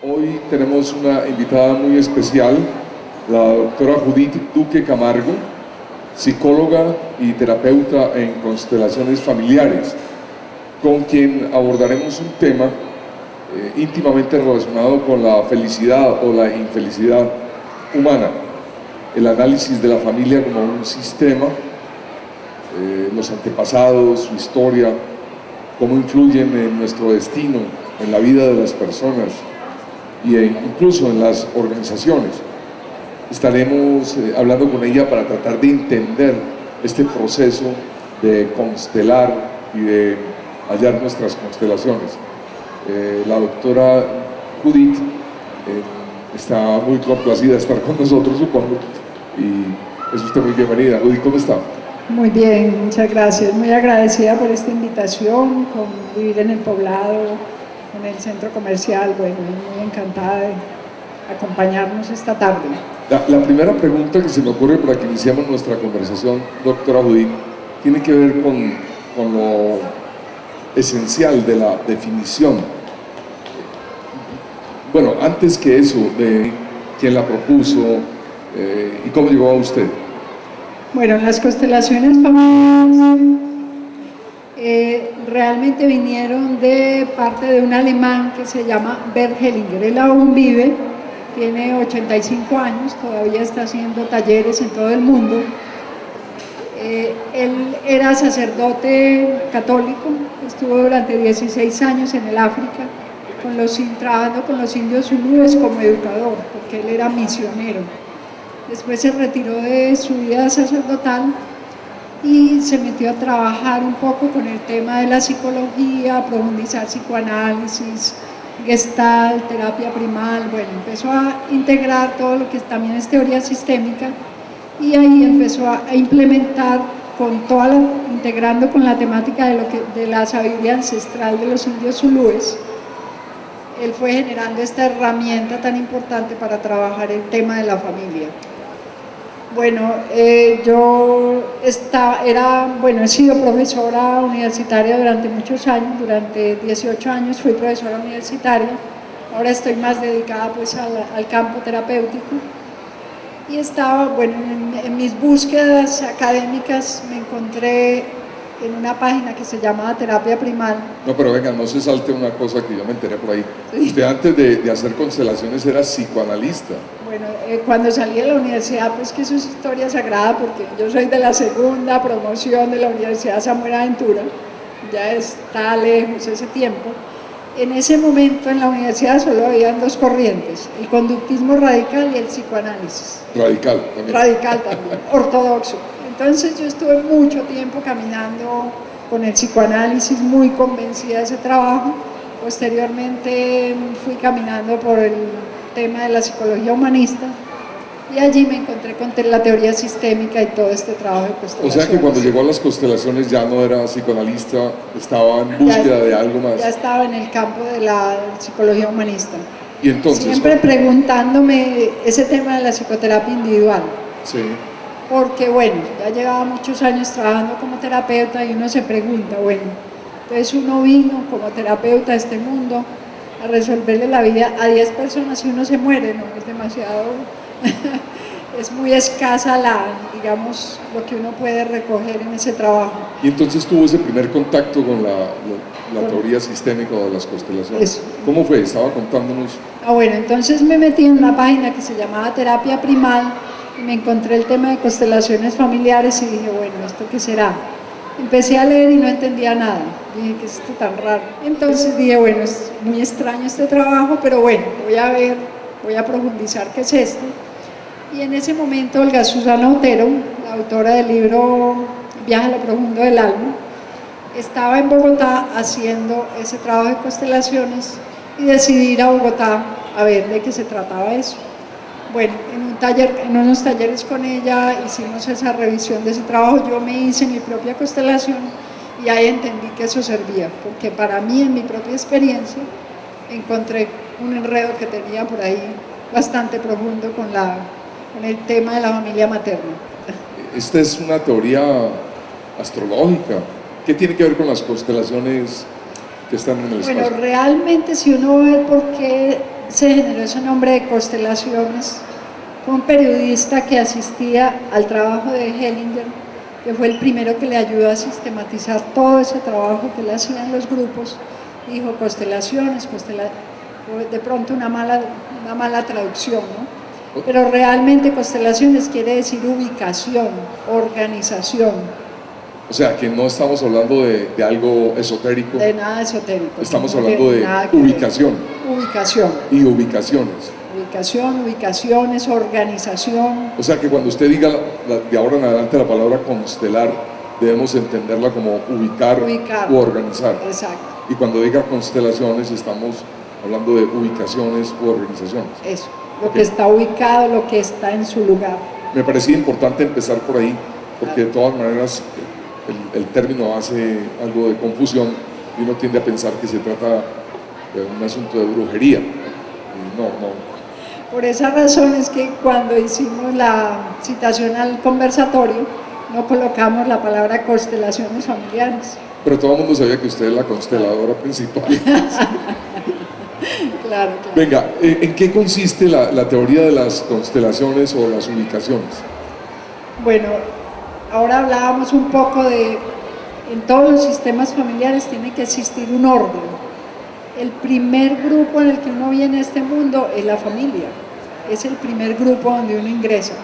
Hoy tenemos una invitada muy especial, la doctora Judith Duque Camargo, psicóloga y terapeuta en constelaciones familiares, con quien abordaremos un tema íntimamente relacionado con la felicidad o la infelicidad humana, el análisis de la familia como un sistema, los antepasados, su historia, cómo influyen en nuestro destino, en la vida de las personas y incluso en las organizaciones. Estaremos hablando con ella para tratar de entender este proceso de constelar y de hallar nuestras constelaciones. La doctora Judith está muy complacida de estar con nosotros, supongo, y es usted muy bienvenida. Judith, ¿cómo está? Muy bien, muchas gracias. Muy agradecida por esta invitación, con vivir en el poblado, en el centro comercial. Bueno, muy encantada de acompañarnos esta tarde. La primera pregunta que se me ocurre para que iniciemos nuestra conversación, doctora Judith, tiene que ver con lo esencial de la definición. Bueno, antes que eso, de quién la propuso y cómo llegó a usted. Bueno, las constelaciones familiares realmente vinieron de parte de un alemán que se llama Bert Hellinger. Él aún vive, tiene 85 años, todavía está haciendo talleres en todo el mundo. Él era sacerdote católico, estuvo durante 16 años en el África, trabajando con los indios zulúes como educador, porque él era misionero. Después se retiró de su vida sacerdotal y se metió a trabajar un poco con el tema de la psicología, a profundizar psicoanálisis, gestalt, terapia primal. Bueno, empezó a integrar todo lo que también es teoría sistémica, y ahí empezó a implementar integrando con la temática de la sabiduría ancestral de los indios zulúes. Él fue generando esta herramienta tan importante para trabajar el tema de la familia. Bueno, he sido profesora universitaria durante muchos años, durante 18 años fui profesora universitaria. Ahora estoy más dedicada pues al campo terapéutico. Y estaba, bueno, en mis búsquedas académicas me encontré en una página que se llama Terapia Primal. No, pero venga, no se salte una cosa que yo me enteré por ahí. Sí. Usted antes de hacer constelaciones era psicoanalista. Bueno, cuando salí de la universidad, pues que eso es historia sagrada, porque yo soy de la segunda promoción de la Universidad Samuel Aventura, ya está lejos ese tiempo. En ese momento en la universidad solo habían dos corrientes, el conductismo radical y el psicoanálisis. Radical también. Radical también, ortodoxo. Entonces yo estuve mucho tiempo caminando con el psicoanálisis, muy convencida de ese trabajo. Posteriormente fui caminando por el tema de la psicología humanista y allí me encontré con la teoría sistémica y todo este trabajo de constelaciones. O sea que cuando llegó a las constelaciones ya no era psicoanalista, estaba en búsqueda de algo más. Ya estaba en el campo de la psicología humanista. Y entonces, siempre preguntándome ese tema de la psicoterapia individual. Sí. Porque bueno, ya llevaba muchos años trabajando como terapeuta y uno se pregunta, bueno, entonces uno vino como terapeuta a este mundo a resolverle la vida a 10 personas y uno se muere, ¿no? Es demasiado, es muy escasa digamos, lo que uno puede recoger en ese trabajo. Y entonces tuvo ese primer contacto con la teoría sistémica de las constelaciones. Eso. ¿Cómo fue? Estaba contándonos. Bueno, entonces me metí en una página que se llamaba Terapia Primal y me encontré el tema de constelaciones familiares y dije, bueno, ¿esto qué será? Empecé a leer y no entendía nada. Dije, ¿qué es esto tan raro? Entonces dije, bueno, es muy extraño este trabajo, pero bueno, voy a profundizar qué es esto. Y en ese momento Olga Susana Otero, la autora del libro Viaje a lo profundo del alma, estaba en Bogotá haciendo ese trabajo de constelaciones y decidí ir a Bogotá a ver de qué se trataba eso. Bueno, en unos talleres con ella hicimos esa revisión de ese trabajo, yo me hice mi propia constelación y ahí entendí que eso servía, porque para mí, en mi propia experiencia, encontré un enredo que tenía por ahí bastante profundo con el tema de la familia materna. Esta es una teoría astrológica. ¿Qué tiene que ver con las constelaciones que están en el espacio? Bueno, realmente si uno ve por qué se generó ese nombre de constelaciones fue un periodista que asistía al trabajo de Hellinger, que fue el primero que le ayudó a sistematizar todo ese trabajo que le hacían los grupos. Dijo constelaciones, de pronto una mala traducción, ¿no? Pero realmente constelaciones quiere decir ubicación, organización. O sea, que no estamos hablando de algo esotérico. De nada esotérico. Estamos hablando de ubicación. Ubicación. Y ubicaciones. Ubicación, ubicaciones, organización. O sea que cuando usted diga de ahora en adelante la palabra constelar, debemos entenderla como ubicar o organizar. Exacto. Y cuando diga constelaciones, estamos hablando de ubicaciones u organizaciones. Eso, lo que está ubicado, lo que está en su lugar. Me parecía importante empezar por ahí, porque de todas maneras el término hace algo de confusión y uno tiende a pensar que se trata de un asunto de brujería. Y no. Por esa razón es que cuando hicimos la citación al conversatorio, no colocamos la palabra constelaciones familiares. Pero todo el mundo sabía que usted es la consteladora principal. Claro. Venga, ¿en qué consiste la teoría de las constelaciones o las ubicaciones? Bueno, ahora hablábamos un poco de, en todos los sistemas familiares tiene que existir un orden. El primer grupo en el que uno viene a este mundo es la familia, es el primer grupo donde uno ingresa.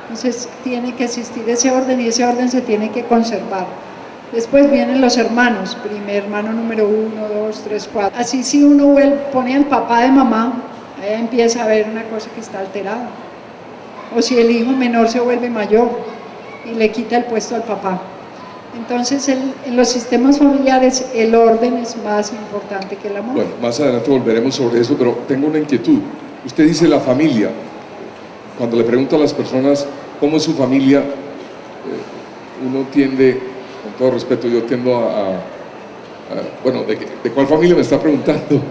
Entonces tiene que existir ese orden y ese orden se tiene que conservar. Después vienen los hermanos, primer hermano número 1, 2, 3, 4. Así si uno pone al papá de mamá, ahí empieza a ver una cosa que está alterada. O si el hijo menor se vuelve mayor y le quita el puesto al papá. Entonces en los sistemas familiares el orden es más importante que el amor. Bueno, más adelante volveremos sobre eso, pero tengo una inquietud. Usted dice la familia. Cuando le pregunto a las personas cómo es su familia, uno tiende, con todo respeto, yo tiendo bueno, ¿de cuál familia me está preguntando?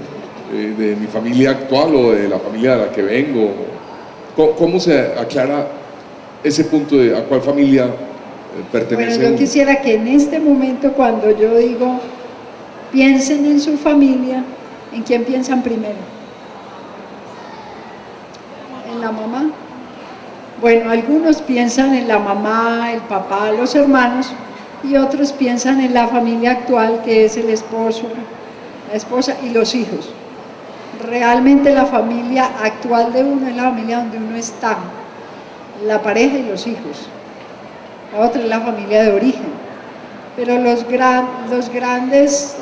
¿De mi familia actual o de la familia de la que vengo? ¿Cómo se aclara ese punto de a cuál familia pertenece? Bueno, yo quisiera que en este momento, cuando yo digo piensen en su familia, ¿en quién piensan primero? ¿En la mamá? Bueno, algunos piensan en la mamá, el papá, los hermanos, y otros piensan en la familia actual, que es el esposo, la esposa y los hijos. Realmente la familia actual de uno es la familia donde uno está, la pareja y los hijos. La otra es la familia de origen. Pero las grandes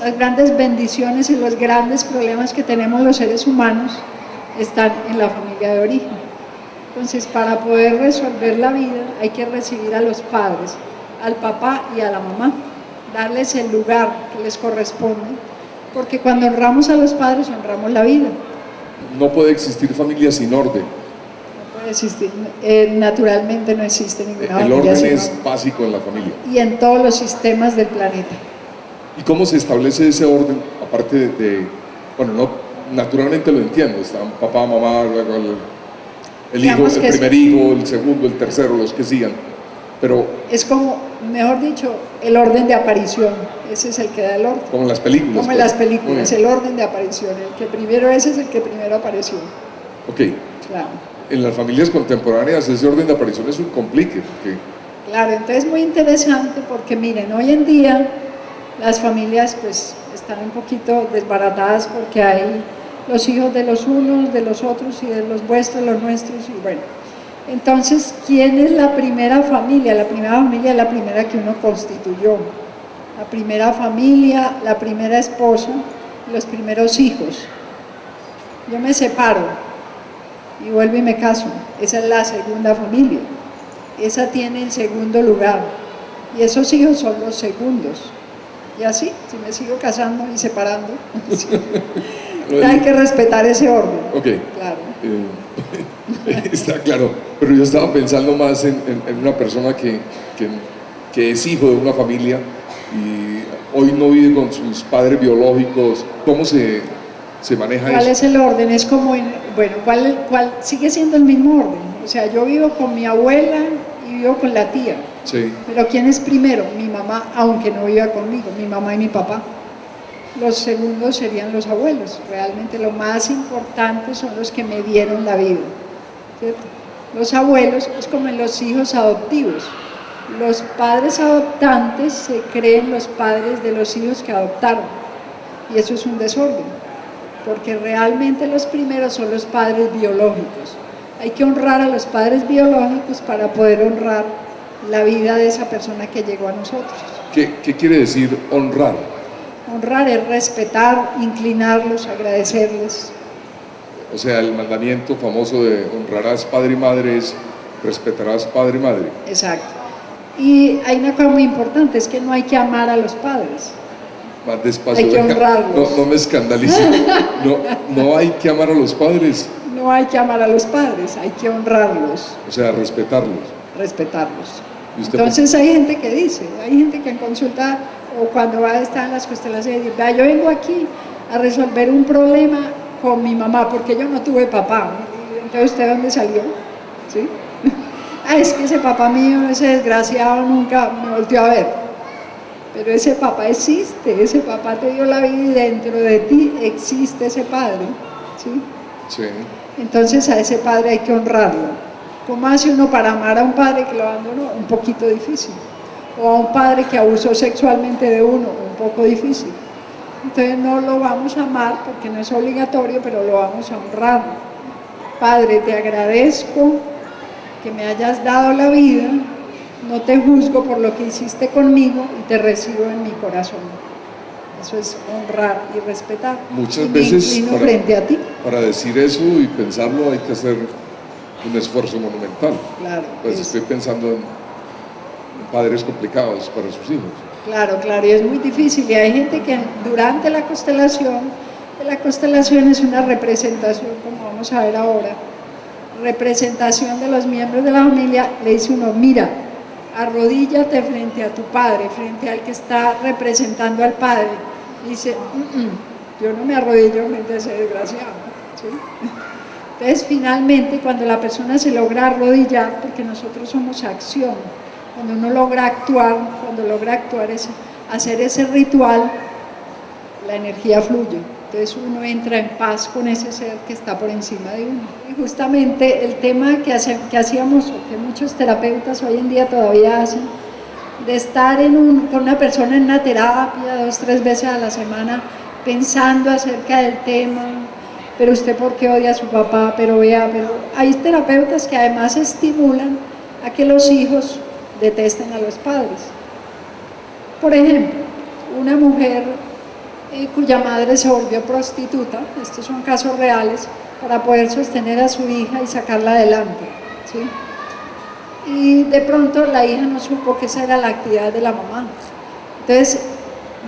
bendiciones y los grandes problemas que tenemos los seres humanos están en la familia de origen. Entonces, para poder resolver la vida hay que recibir a los padres, al papá y a la mamá, darles el lugar que les corresponde, porque cuando honramos a los padres honramos la vida. No puede existir familia sin orden. No puede existir, naturalmente no existe ninguna familia. El orden sin es orden. básico en la familia. Y en todos los sistemas del planeta. ¿Y cómo se establece ese orden? Aparte bueno, no, naturalmente lo entiendo, están papá, mamá, luego el hijo, el primer hijo, el segundo, el tercero, los que sigan. Pero es como, mejor dicho, el orden de aparición. Ese es el que da el orden. como en las películas. Como en las películas, el orden de aparición. El que primero ese es el que primero apareció. Ok. Claro. En las familias contemporáneas ese orden de aparición es un complique. Claro, entonces es muy interesante porque miren, hoy en día las familias pues están un poquito desbaratadas porque hay los hijos de los unos, de los otros y de los vuestros, los nuestros y bueno. Entonces, ¿quién es la primera familia? La primera familia es la primera que uno constituyó. La primera familia, la primera esposa, los primeros hijos. Yo me separo y vuelvo y me caso. Esa es la segunda familia. Esa tiene el segundo lugar. Y esos hijos son los segundos. Y así, si me sigo casando y separando, hay que respetar ese orden. Ok. Claro. Está claro, pero yo estaba pensando más en una persona que es hijo de una familia y hoy no vive con sus padres biológicos. ¿Cómo se maneja eso? ¿Cuál es el orden? Es como, bueno, ¿cuál sigue siendo el mismo orden? O sea, yo vivo con mi abuela y vivo con la tía. Sí. Pero ¿quién es primero? Mi mamá, aunque no viva conmigo, mi mamá y mi papá. los segundos serían los abuelos. Realmente lo más importante son los que me dieron la vida, ¿cierto? Los abuelos es como en los hijos adoptivos. Los padres adoptantes se creen los padres de los hijos que adoptaron, y eso es un desorden, porque realmente los primeros son los padres biológicos. Hay que honrar a los padres biológicos para poder honrar la vida de esa persona que llegó a nosotros. ¿Qué quiere decir honrar? Honrar es respetar, inclinarlos, agradecerles. O sea, el mandamiento famoso de honrarás padre y madre es respetarás padre y madre. Exacto. Y hay una cosa muy importante, es que no hay que amar a los padres. Más despacio. Hay que honrarlos. No me escandalice. No hay que amar a los padres. No hay que amar a los padres, hay que honrarlos. O sea, respetarlos. Respetarlos. Entonces hay gente que dice, hay gente que en consulta o cuando va a estar en las constelaciones dice, vea, yo vengo aquí a resolver un problema con mi mamá porque yo no tuve papá. Entonces, ¿usted dónde salió? ¿Sí? Es que ese papá mío, ese desgraciado nunca me volteó a ver. Pero ese papá existe, ese papá te dio la vida y dentro de ti existe ese padre. ¿Sí? Sí. Entonces a ese padre hay que honrarlo. ¿Cómo hace uno para amar a un padre que lo abandonó? Un poquito difícil. O a un padre que abusó sexualmente de uno, un poco difícil. Entonces no lo vamos a amar porque no es obligatorio, pero lo vamos a honrar. Padre, te agradezco que me hayas dado la vida, no te juzgo por lo que hiciste conmigo y te recibo en mi corazón. Eso es honrar y respetar. Muchas veces frente a ti. Para decir eso y pensarlo hay que hacer un esfuerzo monumental. Claro. Pues estoy pensando en padres complicados para sus hijos. Claro, y es muy difícil. Y hay gente que durante la constelación es una representación, como vamos a ver ahora, representación de los miembros de la familia. Le dice uno, mira, arrodíllate frente a tu padre, frente al que está representando al padre. Dice, yo no me arrodillo frente a ese desgraciado. ¿Sí? Entonces, finalmente, cuando la persona se logra arrodillar, porque nosotros somos acción, cuando uno logra actuar, es hacer ese ritual, la energía fluye. Entonces uno entra en paz con ese ser que está por encima de uno. Y justamente el tema que hacíamos, o que muchos terapeutas hoy en día todavía hacen, de estar con una persona en una terapia 2 o 3 veces a la semana, pensando acerca del tema, pero usted por qué odia a su papá, pero hay terapeutas que además estimulan a que los hijos detesten a los padres. Por ejemplo, una mujer cuya madre se volvió prostituta, estos son casos reales, para poder sostener a su hija y sacarla adelante, ¿sí? Y de pronto la hija no supo que esa era la actividad de la mamá. Entonces,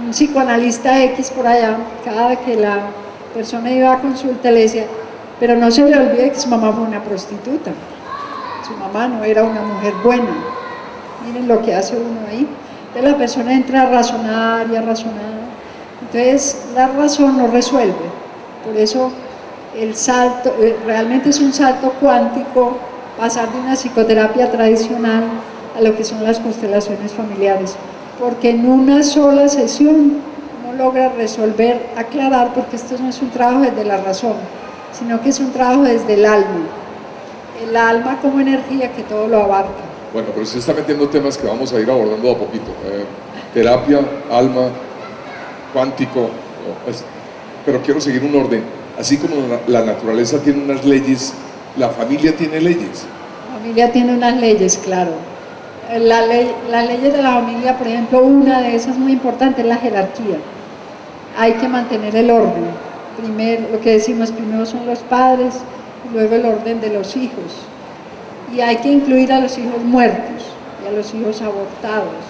un psicoanalista X por allá, cada que la persona iba a consulta le decía, pero no se le olvide que su mamá fue una prostituta, su mamá no era una mujer buena. Miren lo que hace uno ahí. Entonces la persona entra a razonar y a razonar. Entonces la razón no resuelve. Por eso el salto, realmente es un salto cuántico, pasar de una psicoterapia tradicional a lo que son las constelaciones familiares. Porque en una sola sesión no logra resolver, aclarar, porque esto no es un trabajo desde la razón, sino que es un trabajo desde el alma. El alma como energía que todo lo abarca. Bueno, pero usted está metiendo temas que vamos a ir abordando de a poquito. Terapia, alma, cuántico, pero quiero seguir un orden. Así como la naturaleza tiene unas leyes, la familia tiene leyes. La familia tiene unas leyes, claro. Las leyes de la familia, por ejemplo, una de esas muy importante es la jerarquía. Hay que mantener el orden. Primero, lo que decimos, primero son los padres, y luego el orden de los hijos. Y hay que incluir a los hijos muertos y a los hijos abortados,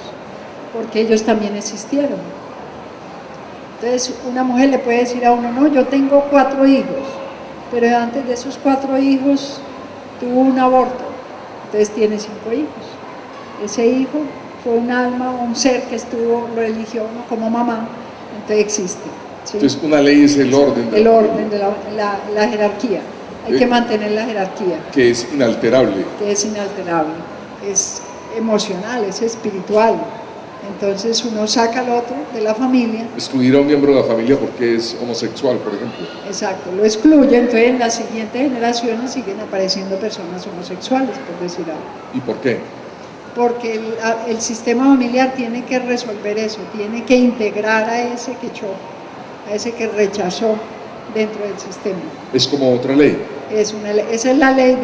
porque ellos también existieron. Entonces, una mujer le puede decir a uno, no, yo tengo 4 hijos, pero antes de esos 4 hijos tuvo un aborto, entonces tiene 5 hijos. Ese hijo fue un alma, un ser que lo eligió uno como mamá, entonces existe. ¿Sí? Entonces, una ley es el orden. El orden de la jerarquía. Hay que mantener la jerarquía. Que es inalterable. Que es inalterable. Es emocional, es espiritual. Entonces uno saca al otro de la familia. Excluir a un miembro de la familia porque es homosexual, por ejemplo. Exacto, lo excluye, entonces en las siguientes generaciones siguen apareciendo personas homosexuales, por decir algo. ¿Y por qué? Porque el sistema familiar tiene que resolver eso, tiene que integrar a ese que echó, a ese que rechazó dentro del sistema. Es como otra ley. Esa es la ley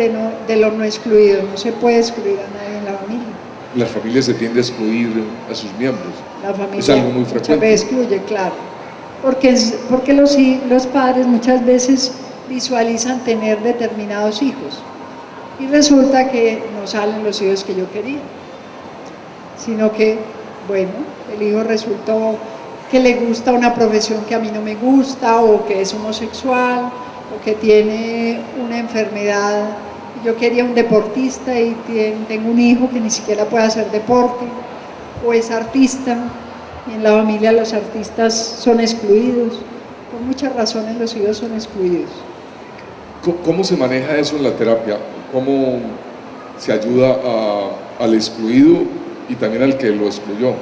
de lo no excluido, no se puede excluir a nadie en la familia. La familia se tiende a excluir a sus miembros. La familia es algo muy frecuente. Muchas veces excluye, claro. Porque los padres muchas veces visualizan tener determinados hijos y resulta que no salen los hijos que yo quería, sino que, bueno, el hijo resultó que le gusta una profesión que a mí no me gusta, o que es homosexual, o que tiene una enfermedad. Yo quería un deportista y tengo un hijo que ni siquiera puede hacer deporte, o es artista, y en la familia los artistas son excluidos. Por muchas razones los hijos son excluidos. ¿Cómo se maneja eso en la terapia? ¿Cómo se ayuda al excluido y también al que lo excluyó?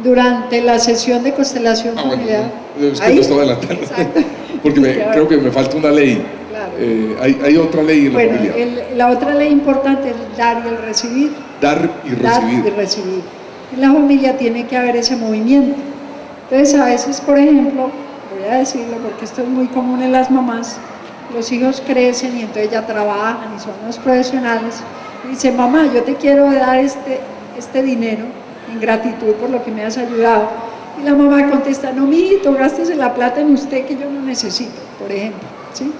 Durante la sesión de constelación familiar. Bueno, es que lo estaba adelantando. Porque creo que me falta una ley. Claro. Hay otra ley en la familia. La otra ley importante es dar y el recibir. Dar y recibir. Dar y recibir. En la familia tiene que haber ese movimiento. Entonces a veces, por ejemplo, voy a decirlo porque esto es muy común en las mamás, los hijos crecen y entonces ya trabajan y son los profesionales y dicen: mamá, yo te quiero dar este dinero en gratitud por lo que me has ayudado. Y la mamá contesta: no, mijito, gástese la plata en usted que yo no necesito, por ejemplo, ¿sí?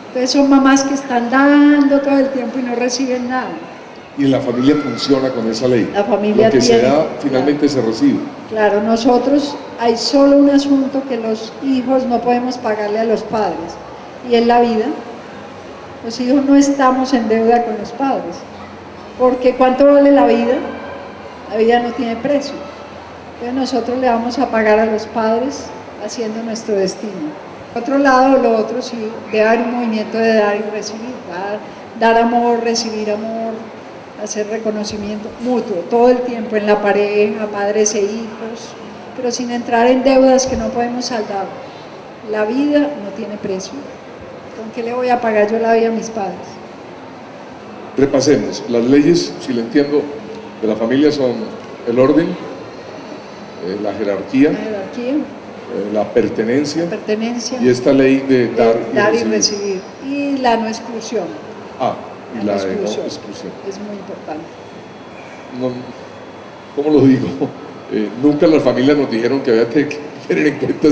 Entonces son mamás que están dando todo el tiempo y no reciben nada. Y en la familia funciona con esa ley. La familia lo que tiene, se da finalmente claro, se recibe. Claro, nosotros hay solo un asunto que los hijos no podemos pagarle a los padres, y es la vida. Los hijos no estamos en deuda con los padres, porque ¿cuánto vale la vida? La vida no tiene precio. Entonces nosotros le vamos a pagar a los padres haciendo nuestro destino. Por otro lado, lo otro sí, debe haber un movimiento de dar y recibir, dar amor, recibir amor, hacer reconocimiento mutuo, todo el tiempo en la pareja, padres e hijos, pero sin entrar en deudas que no podemos saldar. La vida no tiene precio. ¿Con qué le voy a pagar yo la vida a mis padres? Repasemos. Las leyes, si lo entiendo, de la familia son el orden, la jerarquía, la pertenencia y esta ley de dar y recibir. Y la no exclusión. Y la de no exclusión. Es muy importante. No, ¿cómo lo digo? Nunca las familias nos dijeron que había que tener en cuenta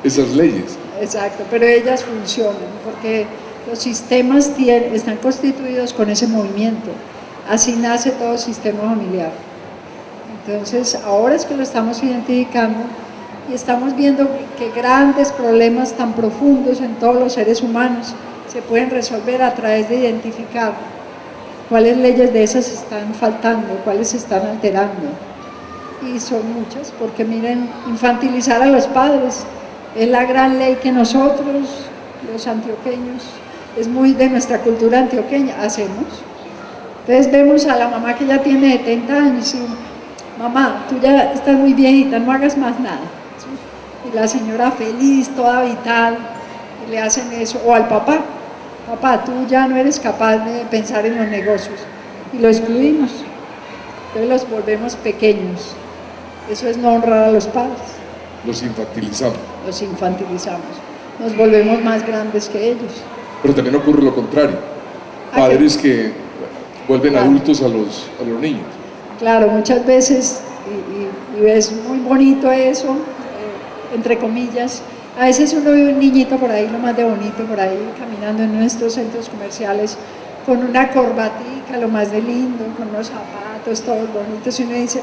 esas leyes. Exacto, pero ellas funcionan porque los sistemas están constituidos con ese movimiento. Así nace todo sistema familiar. Entonces, ahora es que lo estamos identificando y estamos viendo que grandes problemas tan profundos en todos los seres humanos se pueden resolver a través de identificar cuáles leyes de esas están faltando, cuáles se están alterando. Y son muchas, porque miren, infantilizar a los padres es la gran ley que nosotros, los antioqueños, es muy de nuestra cultura antioqueña, hacemos. Entonces vemos a la mamá que ya tiene 70 años y: mamá, tú ya estás muy viejita, no hagas más nada. ¿Sí? Y la señora feliz, toda vital, y le hacen eso. O al papá: papá, tú ya no eres capaz de pensar en los negocios. Y lo excluimos. Entonces los volvemos pequeños. Eso es no honrar a los padres. Los infantilizamos. Los infantilizamos. Nos volvemos más grandes que ellos. Pero también ocurre lo contrario. Padres que vuelven adultos a los niños. Claro, muchas veces, y es muy bonito eso, entre comillas. A veces uno ve un niñito por ahí, lo más de bonito, por ahí caminando en nuestros centros comerciales con una corbatica, lo más de lindo, con unos zapatos todos bonitos, y uno dice: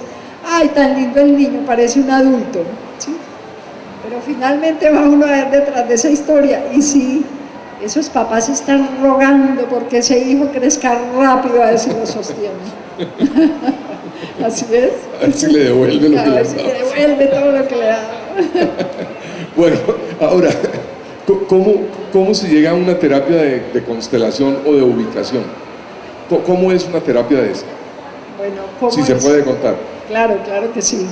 ay, tan lindo el niño, parece un adulto, ¿sí? Pero finalmente va uno a ver detrás de esa historia, y sí, esos papás están rogando porque ese hijo crezca rápido, a ver si lo sostiene. Así es. A ver si le devuelve lo que le da. Si le devuelve todo lo que le da. Bueno, ahora, ¿cómo se llega a una terapia de constelación o de ubicación? ¿Cómo es una terapia de esta? Bueno, ¿cómo si se puede contar. Claro, claro que sí.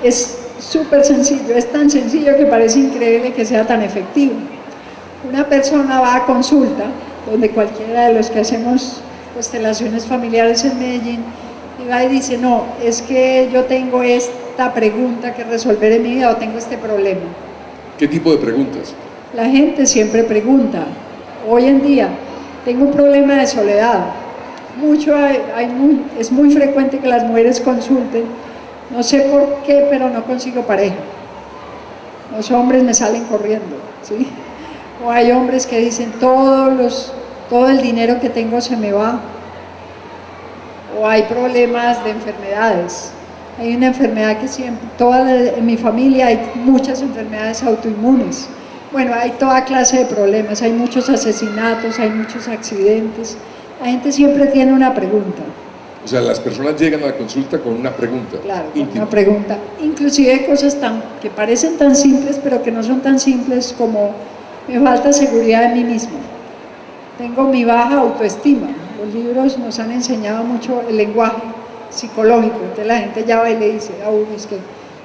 es súper sencillo, es tan sencillo que parece increíble que sea tan efectivo. Una persona va a consulta, donde cualquiera de los que hacemos constelaciones familiares en Medellín, y va y dice, no, es que yo tengo esta pregunta que resolver en mi vida o tengo este problema. ¿Qué tipo de preguntas? La gente siempre pregunta, hoy en día, tengo un problema de soledad. Es muy frecuente que las mujeres consulten, no sé por qué, pero no consigo pareja. Los hombres me salen corriendo, ¿sí? O hay hombres que dicen, todo el dinero que tengo se me va. O hay problemas de enfermedades. Hay una enfermedad que siempre, en mi familia hay muchas enfermedades autoinmunes. Bueno, hay toda clase de problemas, hay muchos asesinatos, hay muchos accidentes. La gente siempre tiene una pregunta. O sea, las personas llegan a la consulta con una pregunta. Claro, con una pregunta. Inclusive cosas que parecen tan simples, pero que no son tan simples como me falta seguridad en mí mismo. Tengo mi baja autoestima. Los libros nos han enseñado mucho el lenguaje psicológico. Entonces la gente ya va y le dice, es que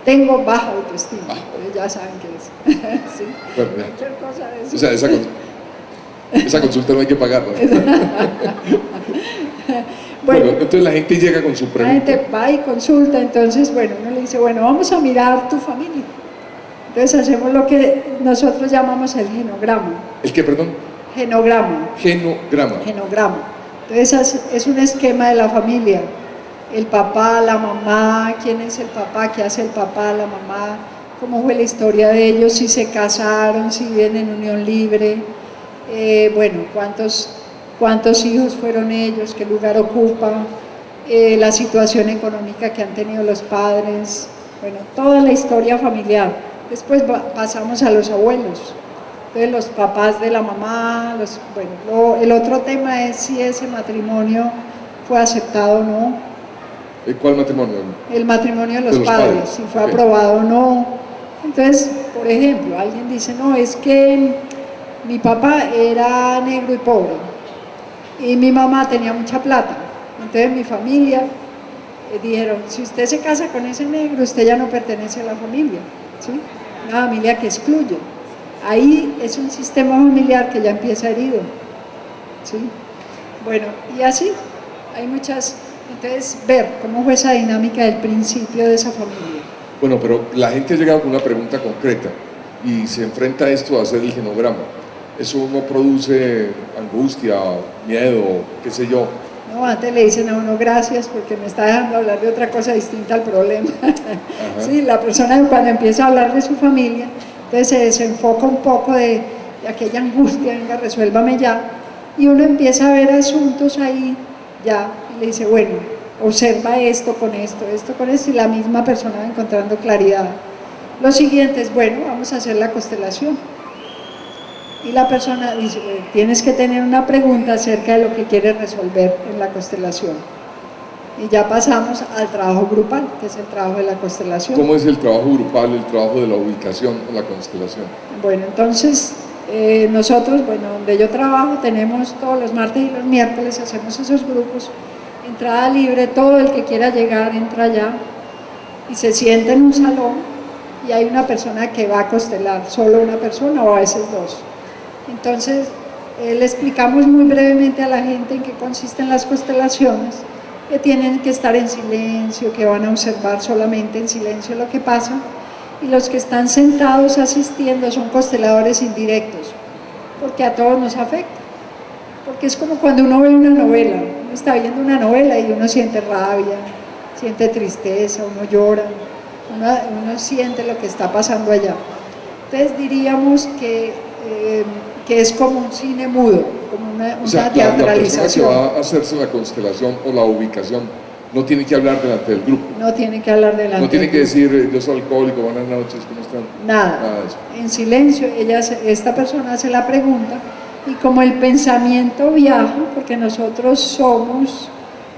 tengo baja autoestima. Entonces ya saben qué es. ¿Sí? Bueno, cualquier cosa de eso. O sea, esa consulta no hay que pagarla. Bueno, entonces la gente llega con su pregunta. La gente va y consulta, entonces, bueno, uno le dice, bueno, vamos a mirar tu familia. Entonces hacemos lo que nosotros llamamos el genograma. ¿El qué, perdón? Genograma. Genograma. Genograma. Entonces es un esquema de la familia. El papá, la mamá, quién es el papá, qué hace el papá, la mamá, cómo fue la historia de ellos, si se casaron, si viven en unión libre, bueno, cuántos hijos fueron ellos, qué lugar ocupan, la situación económica que han tenido los padres, bueno, toda la historia familiar. Después pasamos a los abuelos, entonces los papás de la mamá, bueno, el otro tema es si ese matrimonio fue aceptado o no. ¿Cuál matrimonio? El matrimonio de los padres, si fue aprobado o no. Entonces, por ejemplo, alguien dice, no, es que mi papá era negro y pobre, y mi mamá tenía mucha plata. Entonces mi familia dijeron, si usted se casa con ese negro, usted ya no pertenece a la familia, ¿sí? Una familia que excluye. Ahí es un sistema familiar que ya empieza herido, ¿sí? Bueno, y así, hay muchas, entonces ver cómo fue esa dinámica del principio de esa familia. Bueno, pero la gente ha llegado con una pregunta concreta y se enfrenta a esto a hacer el genograma. ¿Eso no produce angustia, miedo, qué sé yo? No, antes le dicen a uno gracias porque me está dejando hablar de otra cosa distinta al problema. Sí, la persona cuando empieza a hablar de su familia, entonces se desenfoca un poco de aquella angustia, venga, resuélvame ya, y uno empieza a ver asuntos ahí ya, y le dice, bueno, observa esto con esto, y la misma persona va encontrando claridad. Lo siguiente es, bueno, vamos a hacer la constelación. Y la persona dice, bueno, tienes que tener una pregunta acerca de lo que quieres resolver en la constelación. Y ya pasamos al trabajo grupal, que es el trabajo de la constelación. ¿Cómo es el trabajo grupal, el trabajo de la ubicación en la constelación? Bueno, entonces nosotros, bueno, donde yo trabajo, tenemos todos los martes y los miércoles, hacemos esos grupos, entrada libre, todo el que quiera llegar entra allá y se sienta en un salón y hay una persona que va a constelar, solo una persona o a veces dos. Entonces, le explicamos muy brevemente a la gente en qué consisten las constelaciones, que tienen que estar en silencio, que van a observar solamente en silencio lo que pasa, y los que están sentados asistiendo son consteladores indirectos, porque a todos nos afecta, porque es como cuando uno ve una novela, uno está viendo una novela y uno siente rabia, siente tristeza, uno llora, uno siente lo que está pasando allá. Entonces diríamos que es como un cine mudo, como una teatralización. La persona que va a hacerse la constelación o la ubicación no tiene que hablar delante del grupo. No tiene que hablar delante del grupo. No tiene que decir, yo soy alcohólico, buenas noches, ¿cómo están? Nada de eso. En silencio, esta persona hace la pregunta y como el pensamiento viaja, porque nosotros somos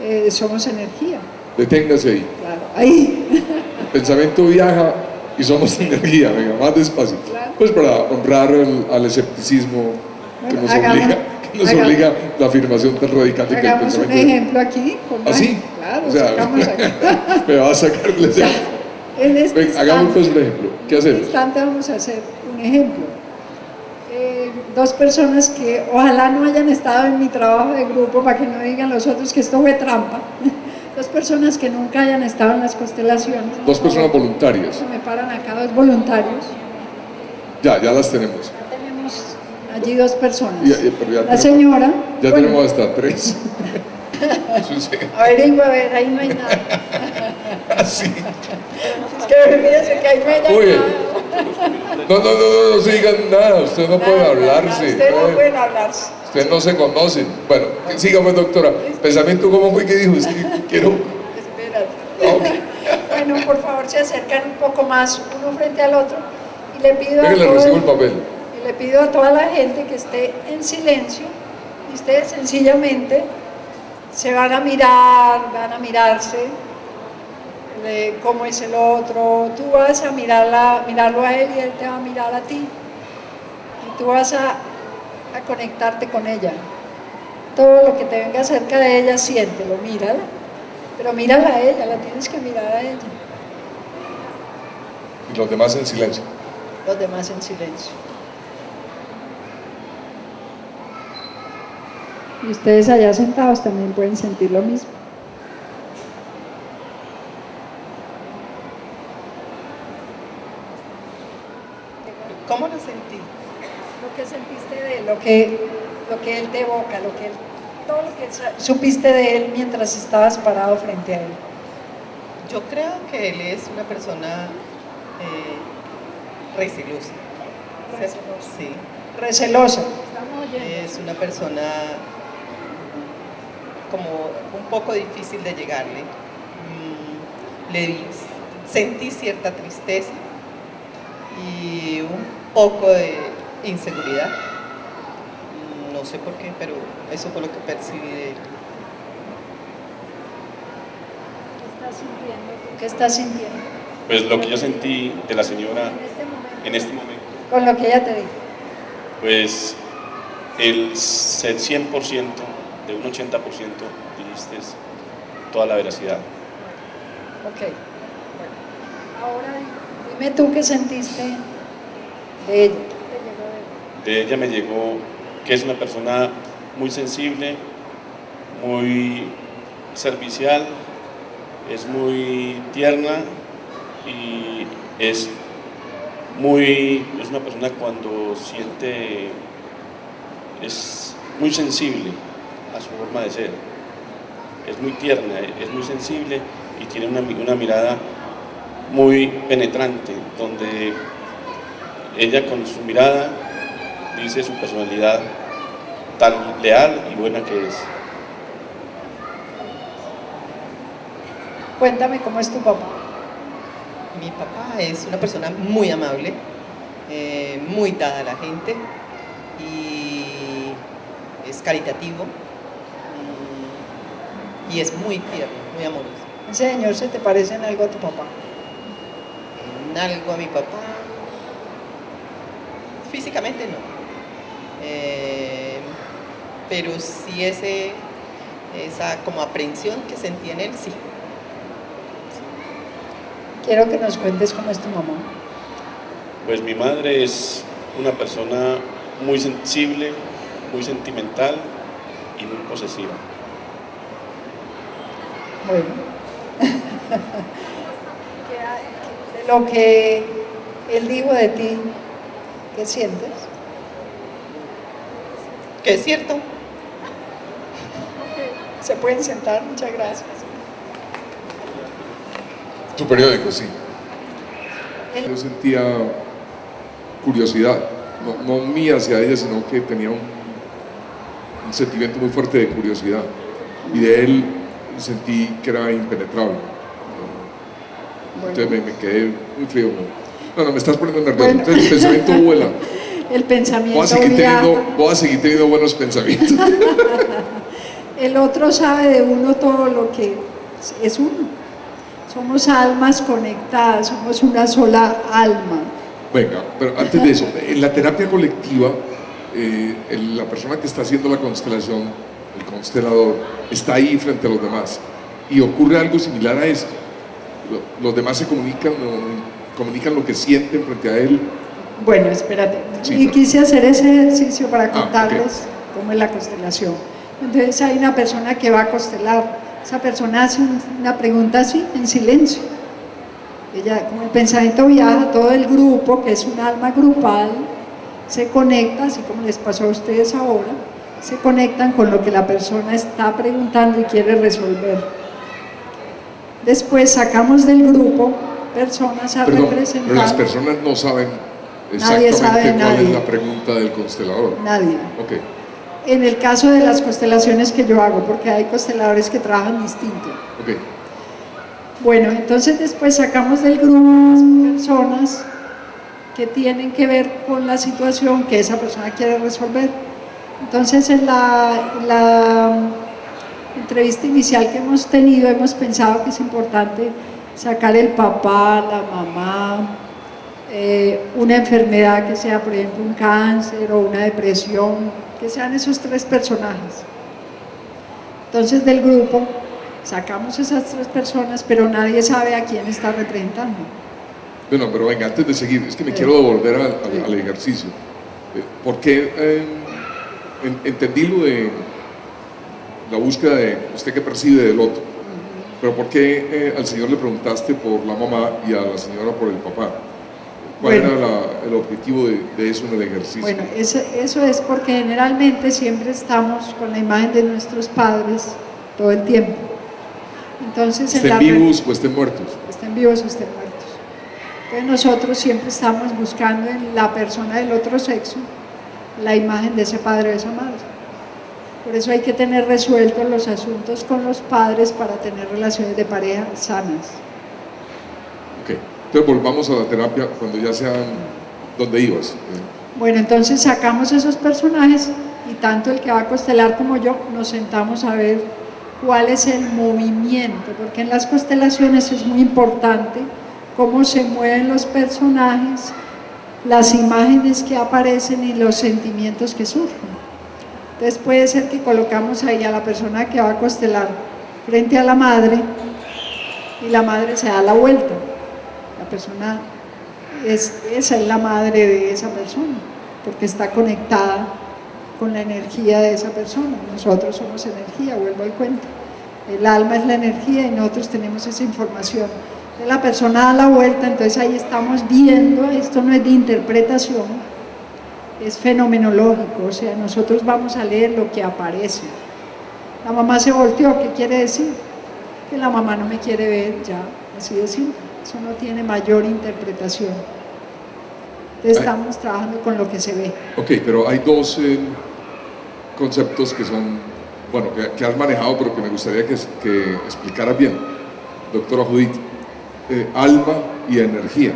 energía. Deténgase ahí. Claro, ahí. El pensamiento viaja y somos energía, venga, más despacio. Claro. Pues para honrar al escepticismo que nos obliga la afirmación tan radical de que el pensamiento... un ejemplo aquí. ¿Ah, sí? Claro, o sea, sacamos aquí. me va a sacar el ejemplo. En este Ven, hagamos pues un ejemplo. ¿Qué en este hacemos? instante vamos a hacer un ejemplo. Dos personas que ojalá no hayan estado en mi trabajo de grupo, para que no digan los otros que esto fue trampa. Dos personas que nunca hayan estado en las constelaciones. Dos personas voluntarias. Me paran acá dos voluntarios. Ya las tenemos. Ya tenemos allí dos personas. Pero ya la señora. Ya bueno, tenemos hasta tres. A ver, ahí no hay nada. Así. Es que fíjense que ahí no hay nada. Oye, no se digan nada, ustedes no pueden hablarse. Ustedes no pueden hablarse. Ustedes no se conocen. Bueno, sígame, doctora. Pensamiento, ¿cómo fue que dijo? Es que quiero. Espérate. Okay. Bueno, por favor, se acercan un poco más uno frente al otro y le pido Venga, le recibo el papel. y le pido a toda la gente que esté en silencio y ustedes sencillamente se van a mirar, van a mirarse cómo es el otro. Tú vas a mirarlo a él y él te va a mirar a ti y tú vas a conectarte con ella. Todo lo que te venga cerca de ella, siéntelo, mírala, pero mírala a ella, la tienes que mirar a ella. Y los demás en silencio. Los demás en silencio. Y ustedes allá sentados también pueden sentir lo mismo. ¿Cómo lo sentí? Lo que sentiste de él, lo que él te evoca, todo lo que supiste de él mientras estabas parado frente a él. Yo creo que él es una persona recelosa. Sí. Recelosa. Es una persona como un poco difícil de llegarle. Sentí cierta tristeza y un poco de inseguridad. No sé por qué, pero eso fue lo que percibí de él. ¿Qué estás sintiendo? Pues lo que yo sentí de la señora en este momento, Con lo que ella te dijo. pues el ser 100% de un 80% dijiste toda la veracidad. Ok. Bueno, ahora dime tú qué sentiste de ella. De ella me llegó que es una persona muy sensible, muy servicial, es muy tierna y es una persona cuando siente, es muy sensible a su forma de ser, es muy tierna, es muy sensible y tiene una mirada muy penetrante, donde ella con su mirada dice su personalidad tan leal y buena que es. Cuéntame cómo es tu papá. Mi papá es una persona muy amable, muy dada a la gente y es caritativo y es muy tierno, muy amoroso. ¿Ese señor se te parece en algo a tu papá? En algo a mi papá, físicamente no, pero sí esa como aprensión que sentí en él, sí. Quiero que nos cuentes cómo es tu mamá. Pues mi madre es una persona muy sensible, muy sentimental y muy posesiva. Bueno. De lo que él dijo de ti, ¿qué sientes? Que es cierto. Se pueden sentar, muchas gracias. Tu periódico, sí. Yo sentía curiosidad, no mía hacia ella, sino que tenía un sentimiento muy fuerte de curiosidad. Y de él sentí que era impenetrable. Entonces me quedé muy frío. No, me estás poniendo nervioso. Bueno. Entonces el pensamiento vuela. El pensamiento Voy a seguir teniendo buenos pensamientos. El otro sabe de uno todo lo que es uno. Somos almas conectadas, somos una sola alma. Venga, pero antes de eso, en la terapia colectiva, la persona que está haciendo la constelación, el constelador, está ahí frente a los demás y ocurre algo similar a esto. los demás se comunican lo que sienten frente a él. Bueno, espérate. Sí, y quise hacer ese ejercicio para contarles ok. cómo es la constelación. Entonces hay una persona que va a constelar. Esa persona hace una pregunta así, en silencio. Ella, como el pensamiento viaja, todo el grupo, que es un alma grupal, se conecta, así como les pasó a ustedes ahora, se conectan con lo que la persona está preguntando y quiere resolver. Después sacamos del grupo personas a representar. Pero las personas no saben Nadie sabe, exactamente cuál nadie. es la pregunta del constelador. Nadie. Ok. En el caso de las constelaciones que yo hago, porque hay consteladores que trabajan distinto. Ok. Bueno, entonces después sacamos del grupo las personas que tienen que ver con la situación que esa persona quiere resolver. Entonces en la entrevista inicial que hemos tenido hemos pensado que es importante sacar el papá, la mamá, una enfermedad que sea, por ejemplo, un cáncer o una depresión, que sean esos tres personajes. Entonces del grupo sacamos esas tres personas, pero nadie sabe a quién está representando. Bueno, pero venga, antes de seguir, es que me quiero devolver al ejercicio. ¿Por qué entendí lo de la búsqueda de usted que percibe del otro? Pero ¿por qué al señor le preguntaste por la mamá y a la señora por el papá? ¿Cuál Bueno, era el objetivo de eso en el ejercicio? Bueno, eso es porque generalmente siempre estamos con la imagen de nuestros padres todo el tiempo. Entonces, ¿Estén vivos o estén muertos? Estén vivos o estén muertos. Entonces nosotros siempre estamos buscando en la persona del otro sexo la imagen de ese padre o de esa madre. Por eso hay que tener resueltos los asuntos con los padres para tener relaciones de pareja sanas. Ok, entonces volvamos a la terapia cuando ya sean donde ibas. Bueno, entonces sacamos esos personajes y tanto el que va a constelar como yo nos sentamos a ver cuál es el movimiento, porque en las constelaciones es muy importante cómo se mueven los personajes, las imágenes que aparecen y los sentimientos que surgen. Entonces puede ser que colocamos ahí a la persona que va a constelar frente a la madre y la madre se da la vuelta. La persona, esa es la madre de esa persona, porque está conectada con la energía de esa persona. Nosotros somos energía, vuelvo al cuento. El alma es la energía y nosotros tenemos esa información. Entonces la persona da la vuelta, entonces ahí estamos viendo, esto no es de interpretación, es fenomenológico, o sea, nosotros vamos a leer lo que aparece. La mamá se volteó, ¿qué quiere decir? Que la mamá no me quiere ver, ya, así de simple. Eso no tiene mayor interpretación. Entonces estamos trabajando con lo que se ve. Ok, pero hay dos conceptos que son, bueno, que has manejado, pero que me gustaría que explicaras bien, doctora Judith. Alma y energía.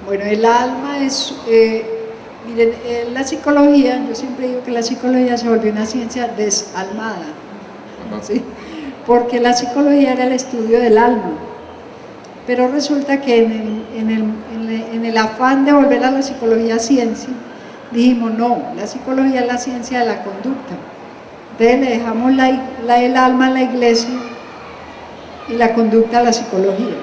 Bueno, el alma es, miren, la psicología, yo siempre digo que la psicología se volvió una ciencia desalmada, ¿sí? Porque la psicología era el estudio del alma, pero resulta que en el afán de volver a la psicología ciencia, dijimos no, la psicología es la ciencia de la conducta. Entonces le dejamos el alma a la iglesia y la conducta a la psicología.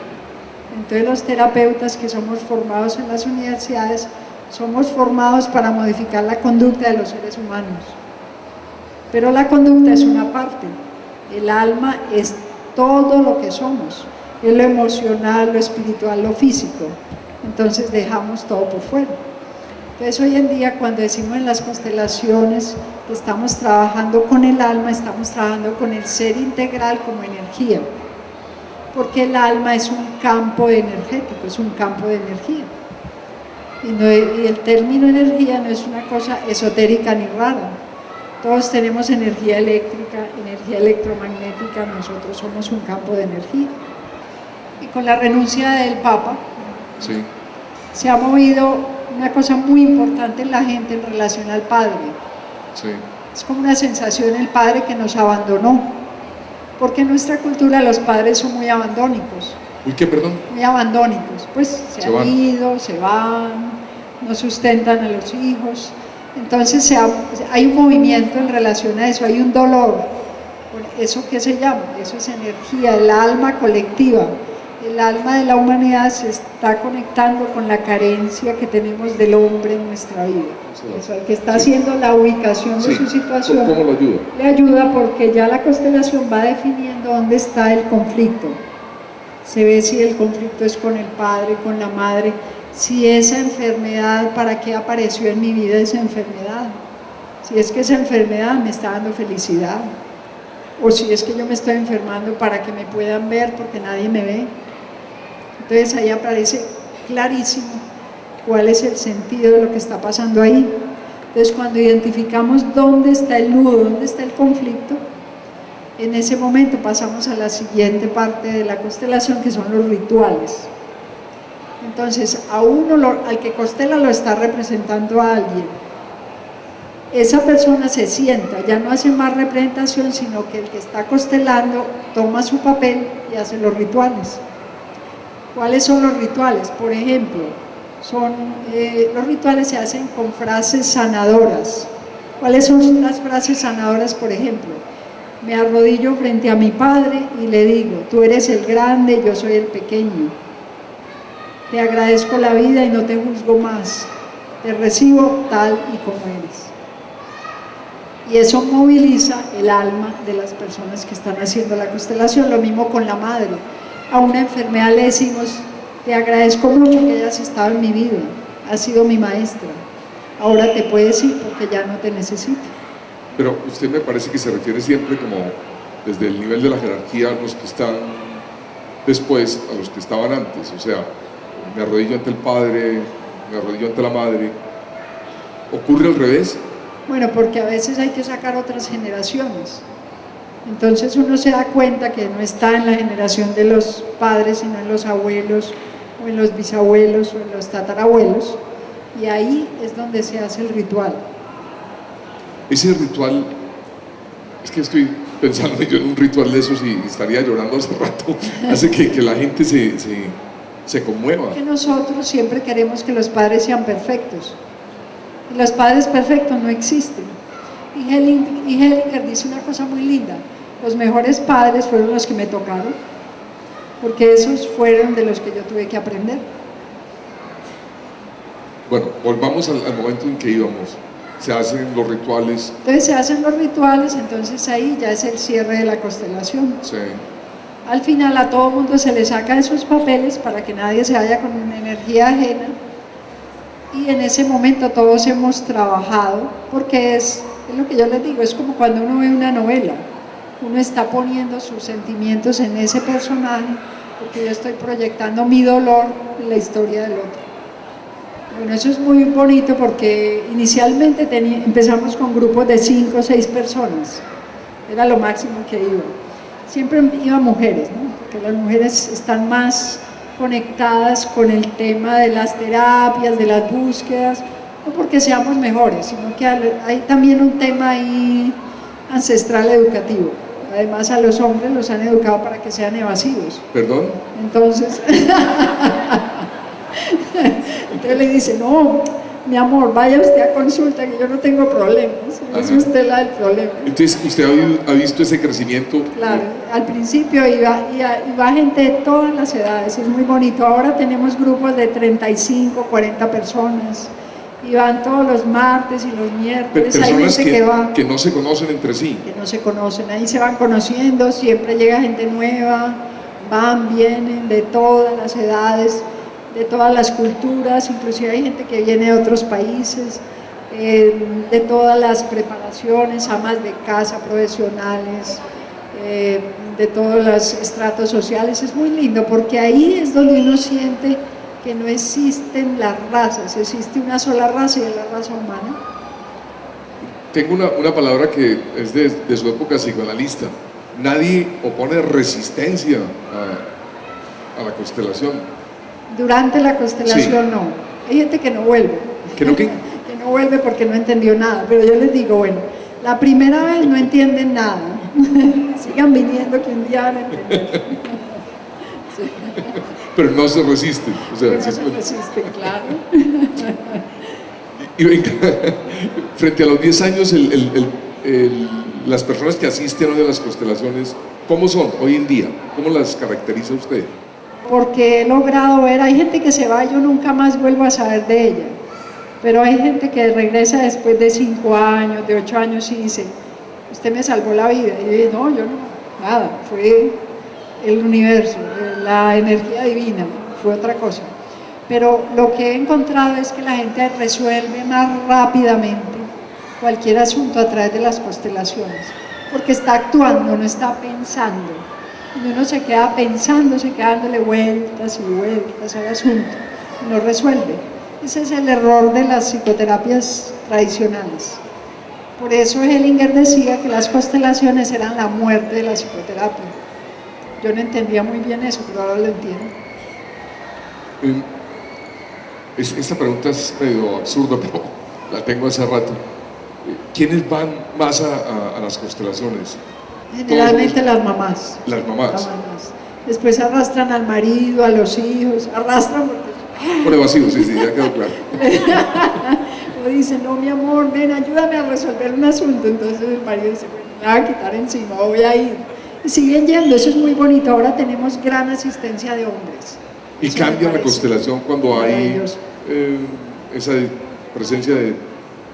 Entonces los terapeutas que somos formados en las universidades somos formados para modificar la conducta de los seres humanos, pero la conducta es una parte, el alma es todo lo que somos, es lo emocional, lo espiritual, lo físico, entonces dejamos todo por fuera. Entonces hoy en día cuando decimos en las constelaciones que estamos trabajando con el alma, estamos trabajando con el ser integral como energía, porque el alma es un campo energético, es un campo de energía. Y el término energía no es una cosa esotérica ni rara. Todos tenemos energía eléctrica, energía electromagnética, nosotros somos un campo de energía. Y con la renuncia del Papa, sí, se ha movido una cosa muy importante en la gente en relación al Padre. sí. Es como una sensación el Padre que nos abandonó. Porque en nuestra cultura los padres son muy abandónicos. ¿Uy, qué, perdón? Muy abandónicos, pues se han ido, se van, no sustentan a los hijos. Entonces hay un movimiento en relación a eso, hay un dolor. ¿Eso qué se llama? Eso es energía, el alma colectiva. el alma de la humanidad se está conectando con la carencia que tenemos del hombre en nuestra vida. O sea, el que está haciendo la ubicación de su situación, ¿cómo lo ayuda? Le ayuda porque ya la constelación va definiendo dónde está el conflicto. Se ve si el conflicto es con el padre, con la madre, si esa enfermedad, para qué apareció en mi vida esa enfermedad, si es que esa enfermedad me está dando felicidad, o si es que yo me estoy enfermando para que me puedan ver porque nadie me ve. Entonces ahí aparece clarísimo cuál es el sentido de lo que está pasando ahí. Entonces cuando identificamos dónde está el nudo, dónde está el conflicto, en ese momento pasamos a la siguiente parte de la constelación, que son los rituales. Entonces a uno, al que constela, lo está representando a alguien. Esa persona se sienta, ya no hace más representación, sino que el que está constelando toma su papel y hace los rituales. ¿Cuáles son los rituales? Por ejemplo, los rituales se hacen con frases sanadoras. ¿Cuáles son las frases sanadoras? Por ejemplo, me arrodillo frente a mi padre y le digo: tú eres el grande, yo soy el pequeño. Te agradezco la vida y no te juzgo más. Te recibo tal y como eres. Y eso moviliza el alma de las personas que están haciendo la constelación. Lo mismo con la madre. A una enfermedad le decimos: te agradezco mucho que hayas estado en mi vida, has sido mi maestra, ahora te puedes ir porque ya no te necesito. Pero usted me parece que se refiere siempre como desde el nivel de la jerarquía a los que están después, a los que estaban antes. O sea, me arrodillo ante el padre, me arrodillo ante la madre. ¿Ocurre al revés? Bueno, porque a veces hay que sacar otras generaciones. Entonces uno se da cuenta que no está en la generación de los padres, sino en los abuelos, o en los bisabuelos, o en los tatarabuelos, y ahí es donde se hace el ritual. Ese ritual, es que estoy pensando yo en un ritual de esos y estaría llorando hace rato, hace que la gente se conmueva. Que nosotros siempre queremos que los padres sean perfectos, y los padres perfectos no existen. Y Hellinger dice una cosa muy linda: los mejores padres fueron los que me tocaron, porque esos fueron de los que yo tuve que aprender. Bueno, volvamos al momento en que íbamos. Se hacen los rituales. Entonces se hacen los rituales, entonces ahí ya es el cierre de la constelación. Sí. Al final a todo mundo se le saca de sus papeles para que nadie se vaya con una energía ajena, y en ese momento todos hemos trabajado, porque es lo que yo les digo, es como cuando uno ve una novela, uno está poniendo sus sentimientos en ese personaje, porque yo estoy proyectando mi dolor en la historia del otro. Bueno, eso es muy bonito porque inicialmente empezamos con grupos de 5 o 6 personas, era lo máximo que iba. Siempre iban mujeres, ¿no? Porque las mujeres están más conectadas con el tema de las terapias, de las búsquedas, no porque seamos mejores, sino que hay también un tema ahí ancestral educativo. Además a los hombres los han educado para que sean evasivos. ¿Perdón? Entonces le dice: no, mi amor, vaya usted a consulta, que yo no tengo problemas, es usted la del problema. Entonces, ¿usted ha visto ese crecimiento? Claro, al principio iba gente de todas las edades, es muy bonito. Ahora tenemos grupos de 35, 40 personas, y van todos los martes y los miércoles. Personas hay gente que no se conocen entre sí. Que no se conocen, ahí se van conociendo, siempre llega gente nueva, vienen de todas las edades, de todas las culturas, inclusive hay gente que viene de otros países, de todas las preparaciones, amas de casa, profesionales, de todos los estratos sociales. Es muy lindo porque ahí es donde uno siente que no existen las razas, existe una sola raza y es la raza humana. Tengo una palabra que es de su época psicoanalista: nadie opone resistencia a la constelación. Durante la constelación sí. No, hay gente que no vuelve. ¿Que no qué? Que no vuelve porque no entendió nada, pero yo les digo, bueno, la primera vez no entienden nada, sigan viniendo que un día van a entender. Sí. Pero no se resisten. O sea, no se resisten, claro. Y venga, frente a los 10 años, las personas que asisten hoy a las constelaciones, ¿cómo son hoy en día? ¿Cómo las caracteriza usted? porque he logrado ver, hay gente que se va y yo nunca más vuelvo a saber de ella, pero hay gente que regresa después de 5 años, de 8 años y dice, usted me salvó la vida, y yo dije, no, yo no, nada, fue el universo, la energía divina, fue otra cosa. Pero lo que he encontrado es que la gente resuelve más rápidamente cualquier asunto a través de las constelaciones, porque está actuando, no está pensando. Cuando uno se queda pensando, se queda dándole vueltas y vueltas al asunto, y no resuelve. Ese es el error de las psicoterapias tradicionales. Por eso Hellinger decía que las constelaciones eran la muerte de la psicoterapia. Yo no entendía muy bien eso, pero ahora lo entiendo. Esta pregunta es medio absurda, pero la tengo hace rato. ¿Quiénes van más a las constelaciones? Generalmente las mamás. Las mamás. Las mamás. Después arrastran al marido, a los hijos, arrastran porque... Por evasivo, sí, ya quedó claro. O dicen, no, mi amor, ven, ayúdame a resolver un asunto. Entonces el marido dice, bueno, me voy a quitar encima, voy a ir. Y siguen yendo, eso es muy bonito. Ahora tenemos gran asistencia de hombres. ¿Y eso cambia la constelación cuando hay esa presencia de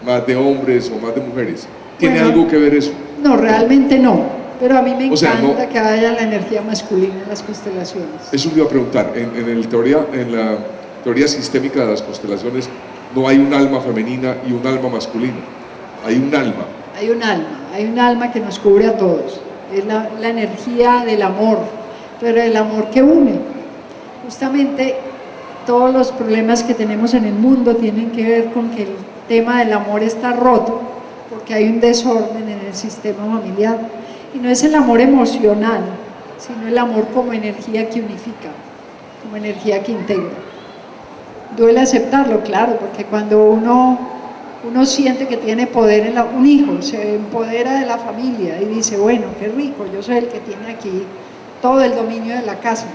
más de hombres o más de mujeres? ¿Tiene algo que ver eso? No, realmente no. Pero a mí me encanta no, que haya la energía masculina en las constelaciones. Eso me iba a preguntar. En la teoría sistémica de las constelaciones no hay un alma femenina y un alma masculina. Hay un alma. Hay un alma que nos cubre a todos. Es la energía del amor, pero el amor que une. Justamente todos los problemas que tenemos en el mundo tienen que ver con que el tema del amor está roto, porque hay un desorden en el sistema familiar. Y no es el amor emocional, sino el amor como energía que unifica, como energía que integra. Duele aceptarlo, claro, porque cuando uno siente que tiene poder, un hijo se empodera de la familia y dice, bueno, qué rico, yo soy el que tiene aquí todo el dominio de la casa.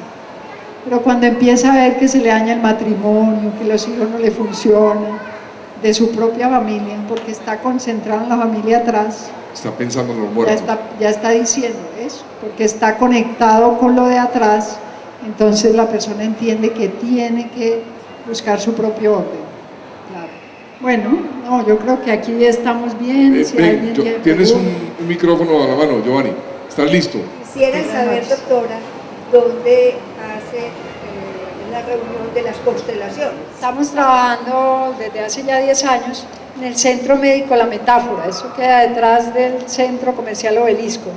Pero cuando empieza a ver que se le daña el matrimonio, que los hijos no le funcionan, de su propia familia, porque está concentrado en la familia atrás, está pensando en los muertos. Ya está diciendo eso, porque está conectado con lo de atrás, entonces la persona entiende que tiene que buscar su propio orden. Claro. Bueno, no, yo creo que aquí estamos bien. Si tienes un micrófono a la mano, Giovanni. ¿Estás listo? Quisiera saber, doctora, dónde hace la reunión de las constelaciones. Estamos trabajando desde hace ya 10 años en el Centro Médico La Metáfora. Eso queda detrás del Centro Comercial Obelisco.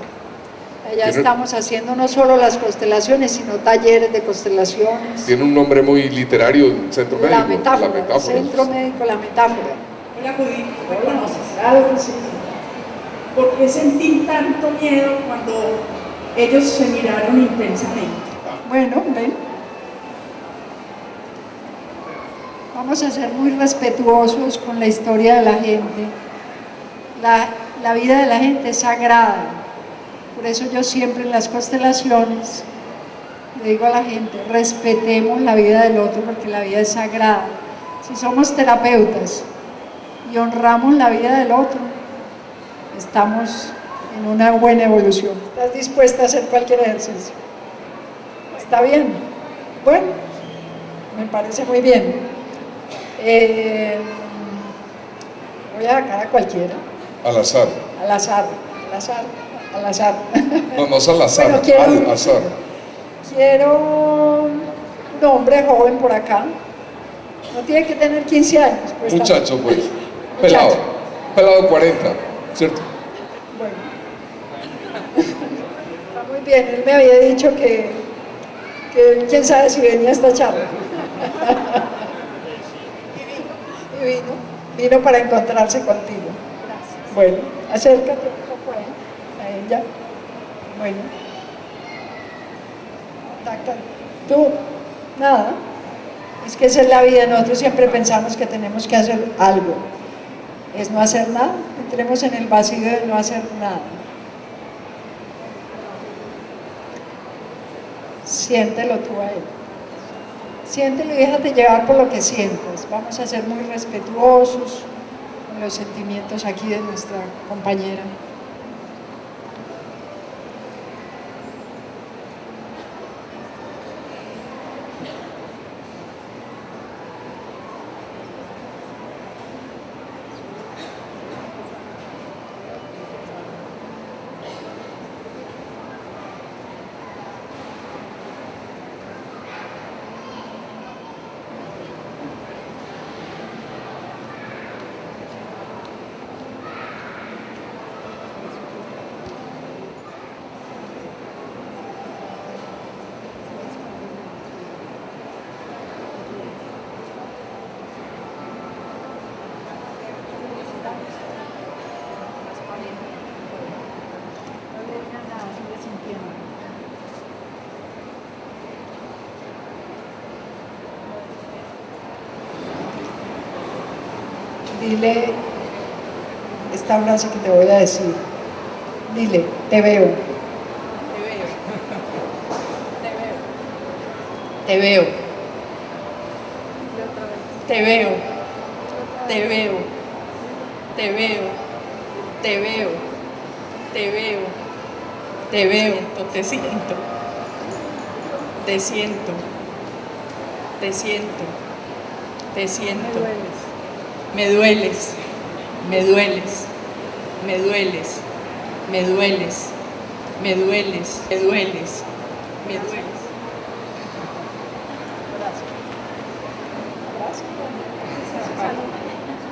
Allá estamos haciendo no solo las constelaciones, sino talleres de constelaciones. Tiene un nombre muy literario, Centro Médico. La Metáfora. Centro Médico La Metáfora. Hola, Judith, ¿me conoces? Claro que sí. ¿Por qué sentí tanto miedo cuando ellos se miraron intensamente? Bueno, ven. Vamos a ser muy respetuosos con la historia de la gente. La vida de la gente es sagrada. Por eso yo siempre en las constelaciones le digo a la gente, respetemos la vida del otro porque la vida es sagrada. Si somos terapeutas y honramos la vida del otro, estamos en una buena evolución. ¿Estás dispuesta a hacer cualquier ejercicio? ¿Está bien? Bueno, me parece muy bien. Voy a sacar a cualquiera. Al azar. Al azar, al azar, al azar. No, no es al azar, bueno, al azar. Quiero un hombre joven por acá. No tiene que tener 15 años. Pues, muchacho, pues. Pelado. Pelado 40, ¿cierto? Bueno. Está muy bien. Él me había dicho que quién sabe si venía a esta charla. Y vino para encontrarse contigo. Gracias. Bueno, acércate un poco a ella. Bueno. Contacta. Tú, nada. Es que esa es la vida. Nosotros siempre pensamos que tenemos que hacer algo. Es no hacer nada. Entremos en el vacío de no hacer nada. Siéntelo tú a él. Siéntelo y déjate llevar por lo que sientes. Vamos a ser muy respetuosos con los sentimientos aquí de nuestra compañera. dile esta frase que te voy a decir. Dile, te veo. Te veo. Te veo. Te veo. Te veo. Te veo. Te veo. Te veo. Te siento. Te siento. Te siento. Te siento. Me dueles. Me dueles. Me dueles. Me dueles. Me dueles. Me dueles. Me dueles.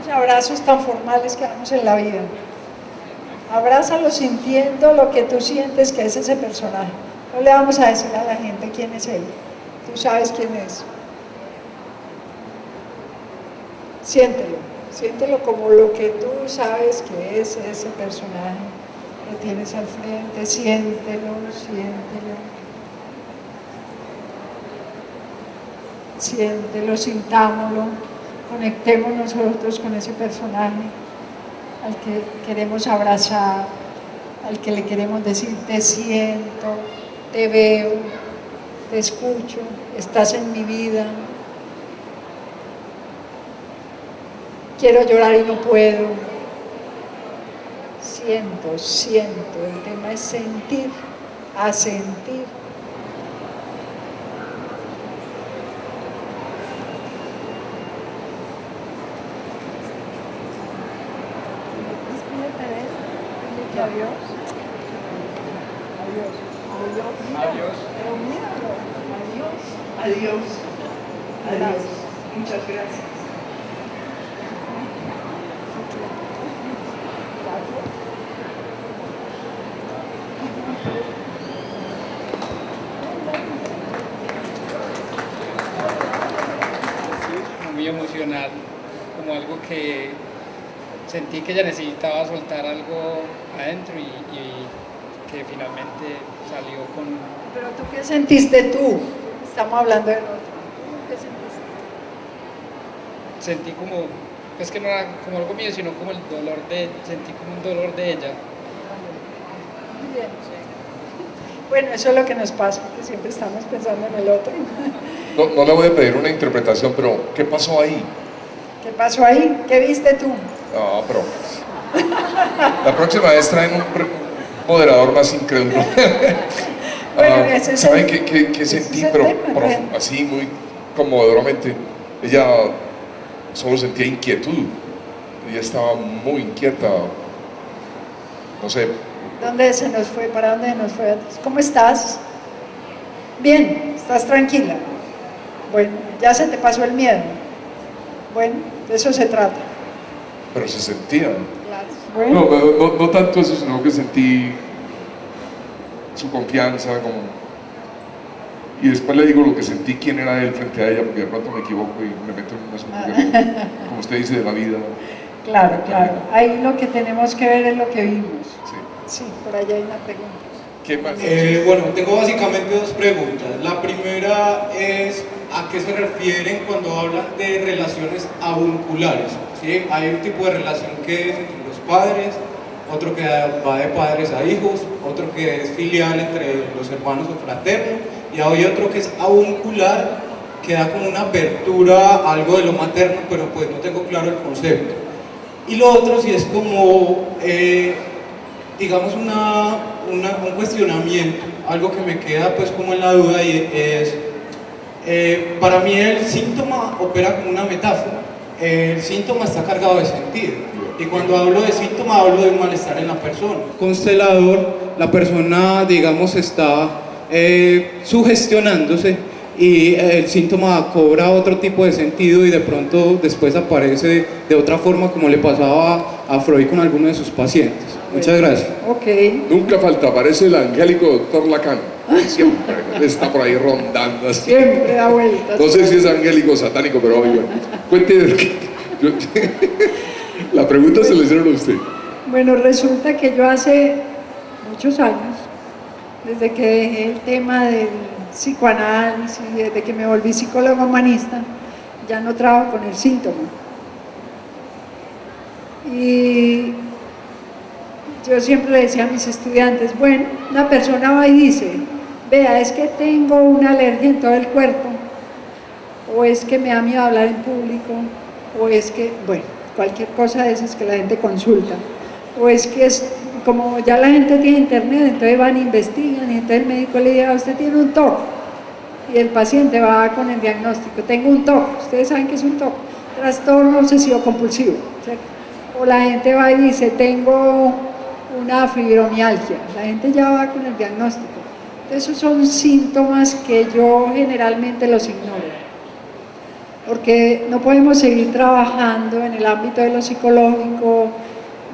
Esos abrazos tan formales que damos en la vida. Abrázalo sintiendo lo que tú sientes que es ese personaje. No le vamos a decir a la gente quién es él. Tú sabes quién es. Siéntelo. Siéntelo como lo que tú sabes que es ese personaje que tienes al frente. Siéntelo, siéntelo. Siéntelo, sintámoslo. Conectemos nosotros con ese personaje al que queremos abrazar, al que le queremos decir te siento, te veo, te escucho, estás en mi vida. Quiero llorar y no puedo. Siento, siento. El tema es sentir, asentir. Adiós. Adiós. Adiós. Adiós. Pero míralo. Adiós. Adiós. Adiós. Muchas gracias. Muy emocional, como algo que sentí que ella necesitaba soltar algo adentro y que finalmente salió con... Pero tú, ¿qué sentiste tú? Estamos hablando del otro. ¿Qué sentiste? Sentí como, es que no era como algo mío, sino como el dolor sentí como un dolor de ella. Muy bien. Bueno, eso es lo que nos pasa, que siempre estamos pensando en el otro. No le voy a pedir una interpretación, pero ¿qué pasó ahí? ¿Qué pasó ahí? ¿Qué viste tú? No, pero la próxima vez traen un moderador más incrédulo. Bueno, ese es ¿saben el- qué ese sentí? es el Pero tema, así muy conmovedoramente. Ella solo sentía inquietud. Ella estaba muy inquieta. No sé, ¿Dónde se nos fue? ¿Para dónde se nos fue antes? ¿Cómo estás? Bien, ¿estás tranquila? Bueno, ya se te pasó el miedo. Bueno, de eso se trata. pero se sentía. Bueno, No tanto eso, sino que sentí su confianza, como... Y después le digo lo que sentí, quién era él frente a ella, porque de pronto me equivoco y me meto en un asunto que, como usted dice, de la vida. claro, claro. Ahí lo que tenemos que ver es lo que vimos. Sí. Sí, por allá hay una pregunta. ¿Qué más? Bueno, tengo básicamente dos preguntas. La primera es ¿a qué se refieren cuando hablan de relaciones avunculares? ¿Sí? Hay un tipo de relación que es entre los padres, otro que va de padres a hijos, otro que es filial entre los hermanos o fraterno, y hay otro que es avuncular, que da como una apertura a algo de lo materno, pero pues no tengo claro el concepto. Y lo otro sí es como... digamos un cuestionamiento, algo que me queda pues como en la duda, y es, para mí el síntoma opera como una metáfora. El síntoma está cargado de sentido, y cuando hablo de síntoma hablo de un malestar en la persona. Constelador, la persona digamos está sugestionándose, y el síntoma cobra otro tipo de sentido y de pronto después aparece de otra forma, como le pasaba a Freud con algunos de sus pacientes. Muchas gracias. Ok. Nunca falta, aparece el angélico doctor Lacan. Siempre está por ahí rondando así. Siempre da vueltas. No sé si es angélico o satánico, pero oye, cuente. La pregunta se la hicieron a usted. Bueno, resulta que yo hace muchos años, desde que dejé el tema del psicoanálisis, desde que me volví psicóloga humanista, ya no trabajo con el síntoma. Y yo siempre le decía a mis estudiantes, bueno, una persona va y dice, vea, es que tengo una alergia en todo el cuerpo, o es que me da miedo hablar en público, o es que, bueno, cualquier cosa de esas que la gente consulta, o es que es, como ya la gente tiene internet, entonces van e investigan, y entonces el médico le dice, usted tiene un TOC, y el paciente va con el diagnóstico, tengo un TOC, ustedes saben que es un TOC, trastorno obsesivo compulsivo, ¿cierto? O la gente va y dice, tengo una fibromialgia, la gente ya va con el diagnóstico. Esos son síntomas que yo generalmente los ignoro, porque no podemos seguir trabajando en el ámbito de lo psicológico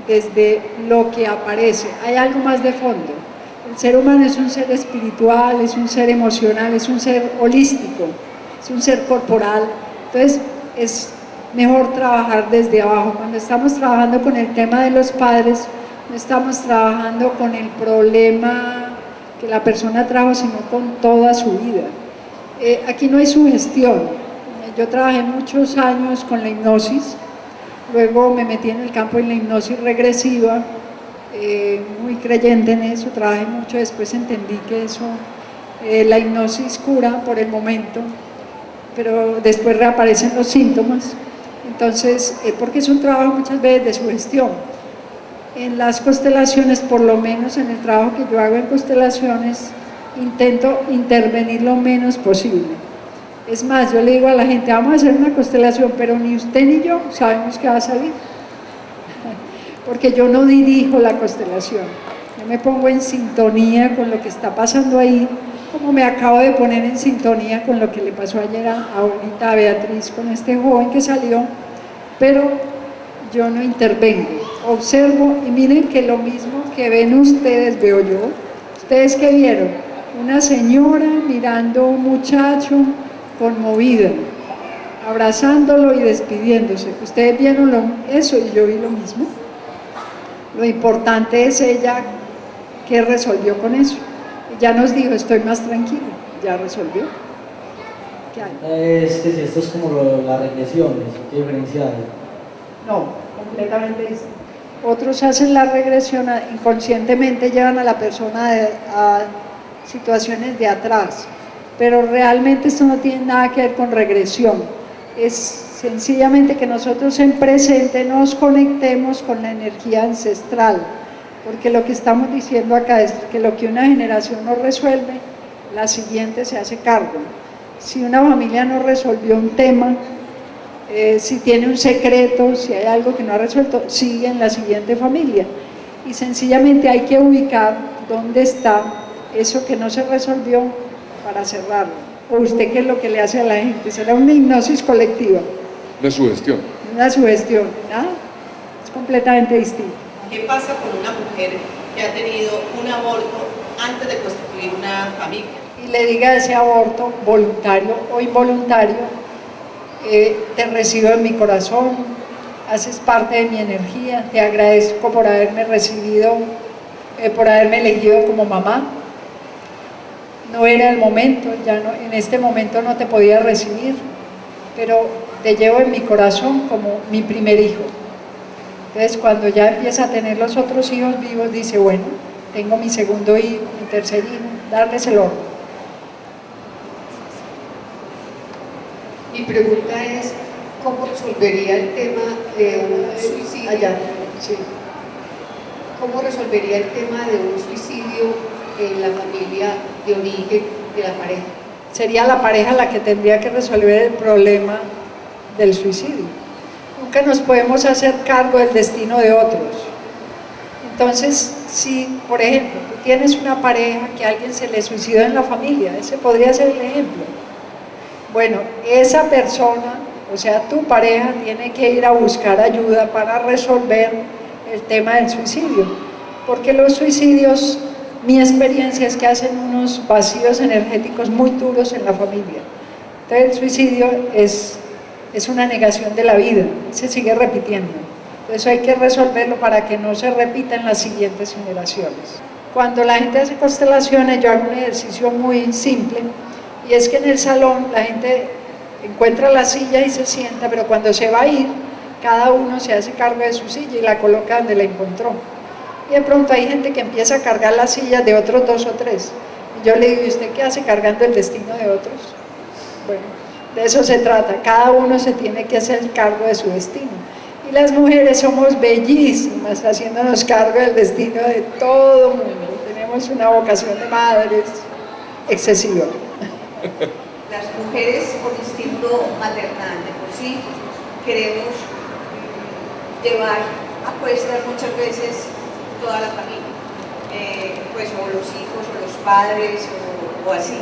desde lo que aparece. Hay algo más de fondo. El ser humano es un ser espiritual, es un ser emocional, es un ser holístico, es un ser corporal. Entonces es mejor trabajar desde abajo. Cuando estamos trabajando con el tema de los padres, no estamos trabajando con el problema que la persona trajo, sino con toda su vida. Aquí no hay sugestión. Yo trabajé muchos años con la hipnosis, luego me metí en el campo de la hipnosis regresiva, muy creyente en eso, trabajé mucho, después entendí que eso, la hipnosis cura por el momento, pero después reaparecen los síntomas, entonces, porque es un trabajo muchas veces de sugestión. En las constelaciones, por lo menos en el trabajo que yo hago en constelaciones, intento intervenir lo menos posible. Es más, yo le digo a la gente, vamos a hacer una constelación, pero ni usted ni yo sabemos qué va a salir, porque yo no dirijo la constelación, yo me pongo en sintonía con lo que está pasando ahí, como me acabo de poner en sintonía con lo que le pasó ayer ahorita a Beatriz con este joven que salió, pero yo no intervengo, observo y miren que lo mismo que ven ustedes veo yo. ¿Ustedes qué vieron? Una señora mirando a un muchacho conmovida, abrazándolo y despidiéndose. Ustedes vieron eso y yo vi lo mismo. Lo importante es ella que resolvió con eso. Ya nos dijo, estoy más tranquila, ya resolvió. ¿Qué hay? Es que si esto es como la regresión, ¿qué diferencia hay? No, completamente distinto. Otros hacen la regresión, inconscientemente llevan a la persona a situaciones de atrás, pero realmente esto no tiene nada que ver con regresión, es sencillamente que nosotros en presente nos conectemos con la energía ancestral, porque lo que estamos diciendo acá es que lo que una generación no resuelve, la siguiente se hace cargo. Si una familia no resolvió un tema, si tiene un secreto, si hay algo que no ha resuelto, sigue en la siguiente familia. Y sencillamente hay que ubicar dónde está eso que no se resolvió para cerrarlo. ¿O usted qué es lo que le hace a la gente? ¿Será una hipnosis colectiva? Una sugestión. Una sugestión, ¿no? Es completamente distinto. ¿Qué pasa con una mujer que ha tenido un aborto antes de constituir una familia? Y le diga ese aborto, voluntario o involuntario, te recibo en mi corazón, haces parte de mi energía, te agradezco por haberme recibido, por haberme elegido como mamá. No era el momento, ya no, en este momento no te podía recibir, pero te llevo en mi corazón como mi primer hijo. Entonces cuando ya empieza a tener los otros hijos vivos, dice, bueno, tengo mi segundo hijo, mi tercer hijo, darles el orden. Mi pregunta es, ¿cómo resolvería el tema de un suicidio? Sí. ¿Cómo resolvería el tema de un suicidio en la familia de origen de la pareja? Sería la pareja la que tendría que resolver el problema del suicidio. Nunca nos podemos hacer cargo del destino de otros. Entonces, si, por ejemplo, tú tienes una pareja que a alguien se le suicidó en la familia, ese podría ser el ejemplo. Bueno, esa persona, o sea, tu pareja, tiene que ir a buscar ayuda para resolver el tema del suicidio, porque los suicidios, mi experiencia es que hacen unos vacíos energéticos muy duros en la familia. Entonces el suicidio es una negación de la vida, se sigue repitiendo. Entonces hay que resolverlo para que no se repita en las siguientes generaciones. Cuando la gente hace constelaciones, yo hago un ejercicio muy simple, y es que en el salón la gente encuentra la silla y se sienta, pero cuando se va a ir, cada uno se hace cargo de su silla y la coloca donde la encontró. Y de pronto hay gente que empieza a cargar las sillas de otros 2 o 3. Y yo le digo, ¿y usted qué hace cargando el destino de otros? Bueno, de eso se trata, cada uno se tiene que hacer cargo de su destino. Y las mujeres somos bellísimas haciéndonos cargo del destino de todo el mundo. Tenemos una vocación de madres excesiva. Las mujeres por instinto maternal de por sí queremos llevar a cuestas muchas veces toda la familia, pues o los hijos o los padres o así.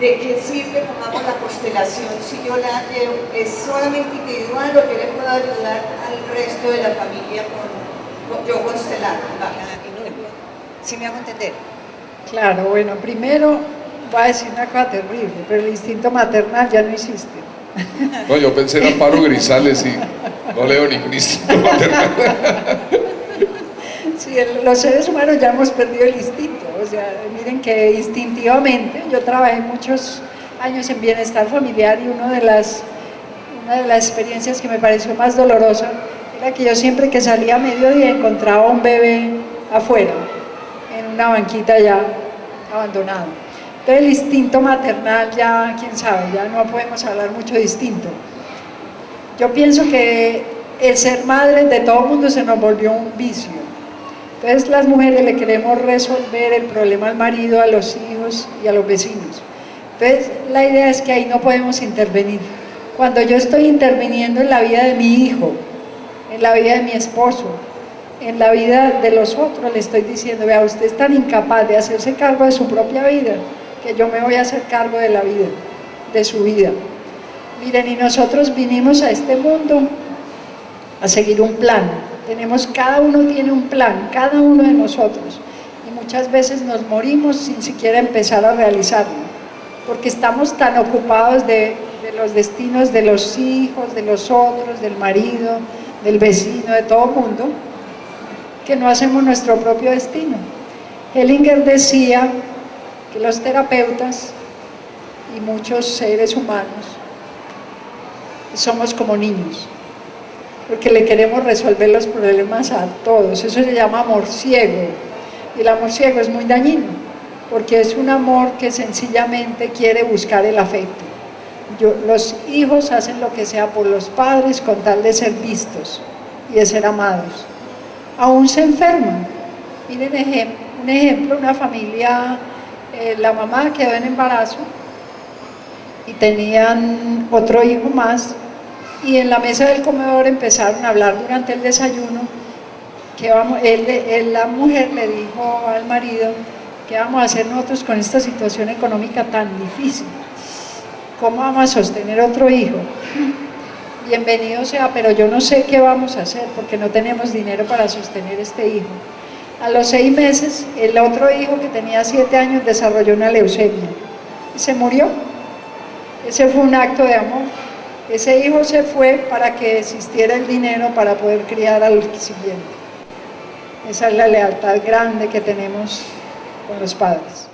¿De qué sirve pongamos la constelación si yo la llevo? ¿Es solamente individual o yo le puedo ayudar al resto de la familia con yo constelar? ¿Sí me hago entender? Claro, bueno, primero voy a decir una cosa terrible, pero el instinto maternal ya no existe. No, yo pensé en Amparo Grisales y no leo ningún instinto maternal. Sí, los seres humanos ya hemos perdido el instinto, o sea, miren que instintivamente, yo trabajé muchos años en bienestar familiar y una de las experiencias que me pareció más dolorosa era que yo siempre que salía a mediodía encontraba un bebé afuera, en una banquita ya abandonado. Entonces el instinto maternal ya, quién sabe, ya no podemos hablar mucho de instinto. Yo pienso que el ser madre de todo el mundo se nos volvió un vicio. Entonces las mujeres le queremos resolver el problema al marido, a los hijos y a los vecinos. Entonces la idea es que ahí no podemos intervenir. Cuando yo estoy interviniendo en la vida de mi hijo, en la vida de mi esposo, en la vida de los otros, le estoy diciendo, vea, usted es tan incapaz de hacerse cargo de su propia vida, que yo me voy a hacer cargo de la vida, de su vida. Miren, y nosotros vinimos a este mundo a seguir un plan. Cada uno tiene un plan, cada uno de nosotros, y muchas veces nos morimos sin siquiera empezar a realizarlo, porque estamos tan ocupados de los destinos de los hijos, de los otros, del marido, del vecino, de todo el mundo, que no hacemos nuestro propio destino. Hellinger decía que los terapeutas y muchos seres humanos somos como niños, porque le queremos resolver los problemas a todos. Eso se llama amor ciego, y el amor ciego es muy dañino, porque es un amor que sencillamente quiere buscar el afecto. Los hijos hacen lo que sea por los padres con tal de ser vistos y de ser amados. Aún se enferman. Miren un ejemplo, una familia, la mamá quedó en embarazo y tenían otro hijo más, y en la mesa del comedor empezaron a hablar durante el desayuno que la mujer le dijo al marido, ¿qué vamos a hacer nosotros con esta situación económica tan difícil? ¿Cómo vamos a sostener otro hijo? Bienvenido sea, pero yo no sé qué vamos a hacer porque no tenemos dinero para sostener este hijo. A los 6 meses, el otro hijo que tenía 7 años desarrolló una leucemia y se murió. Ese fue un acto de amor. Ese hijo se fue para que existiera el dinero para poder criar al siguiente. Esa es la lealtad grande que tenemos con los padres.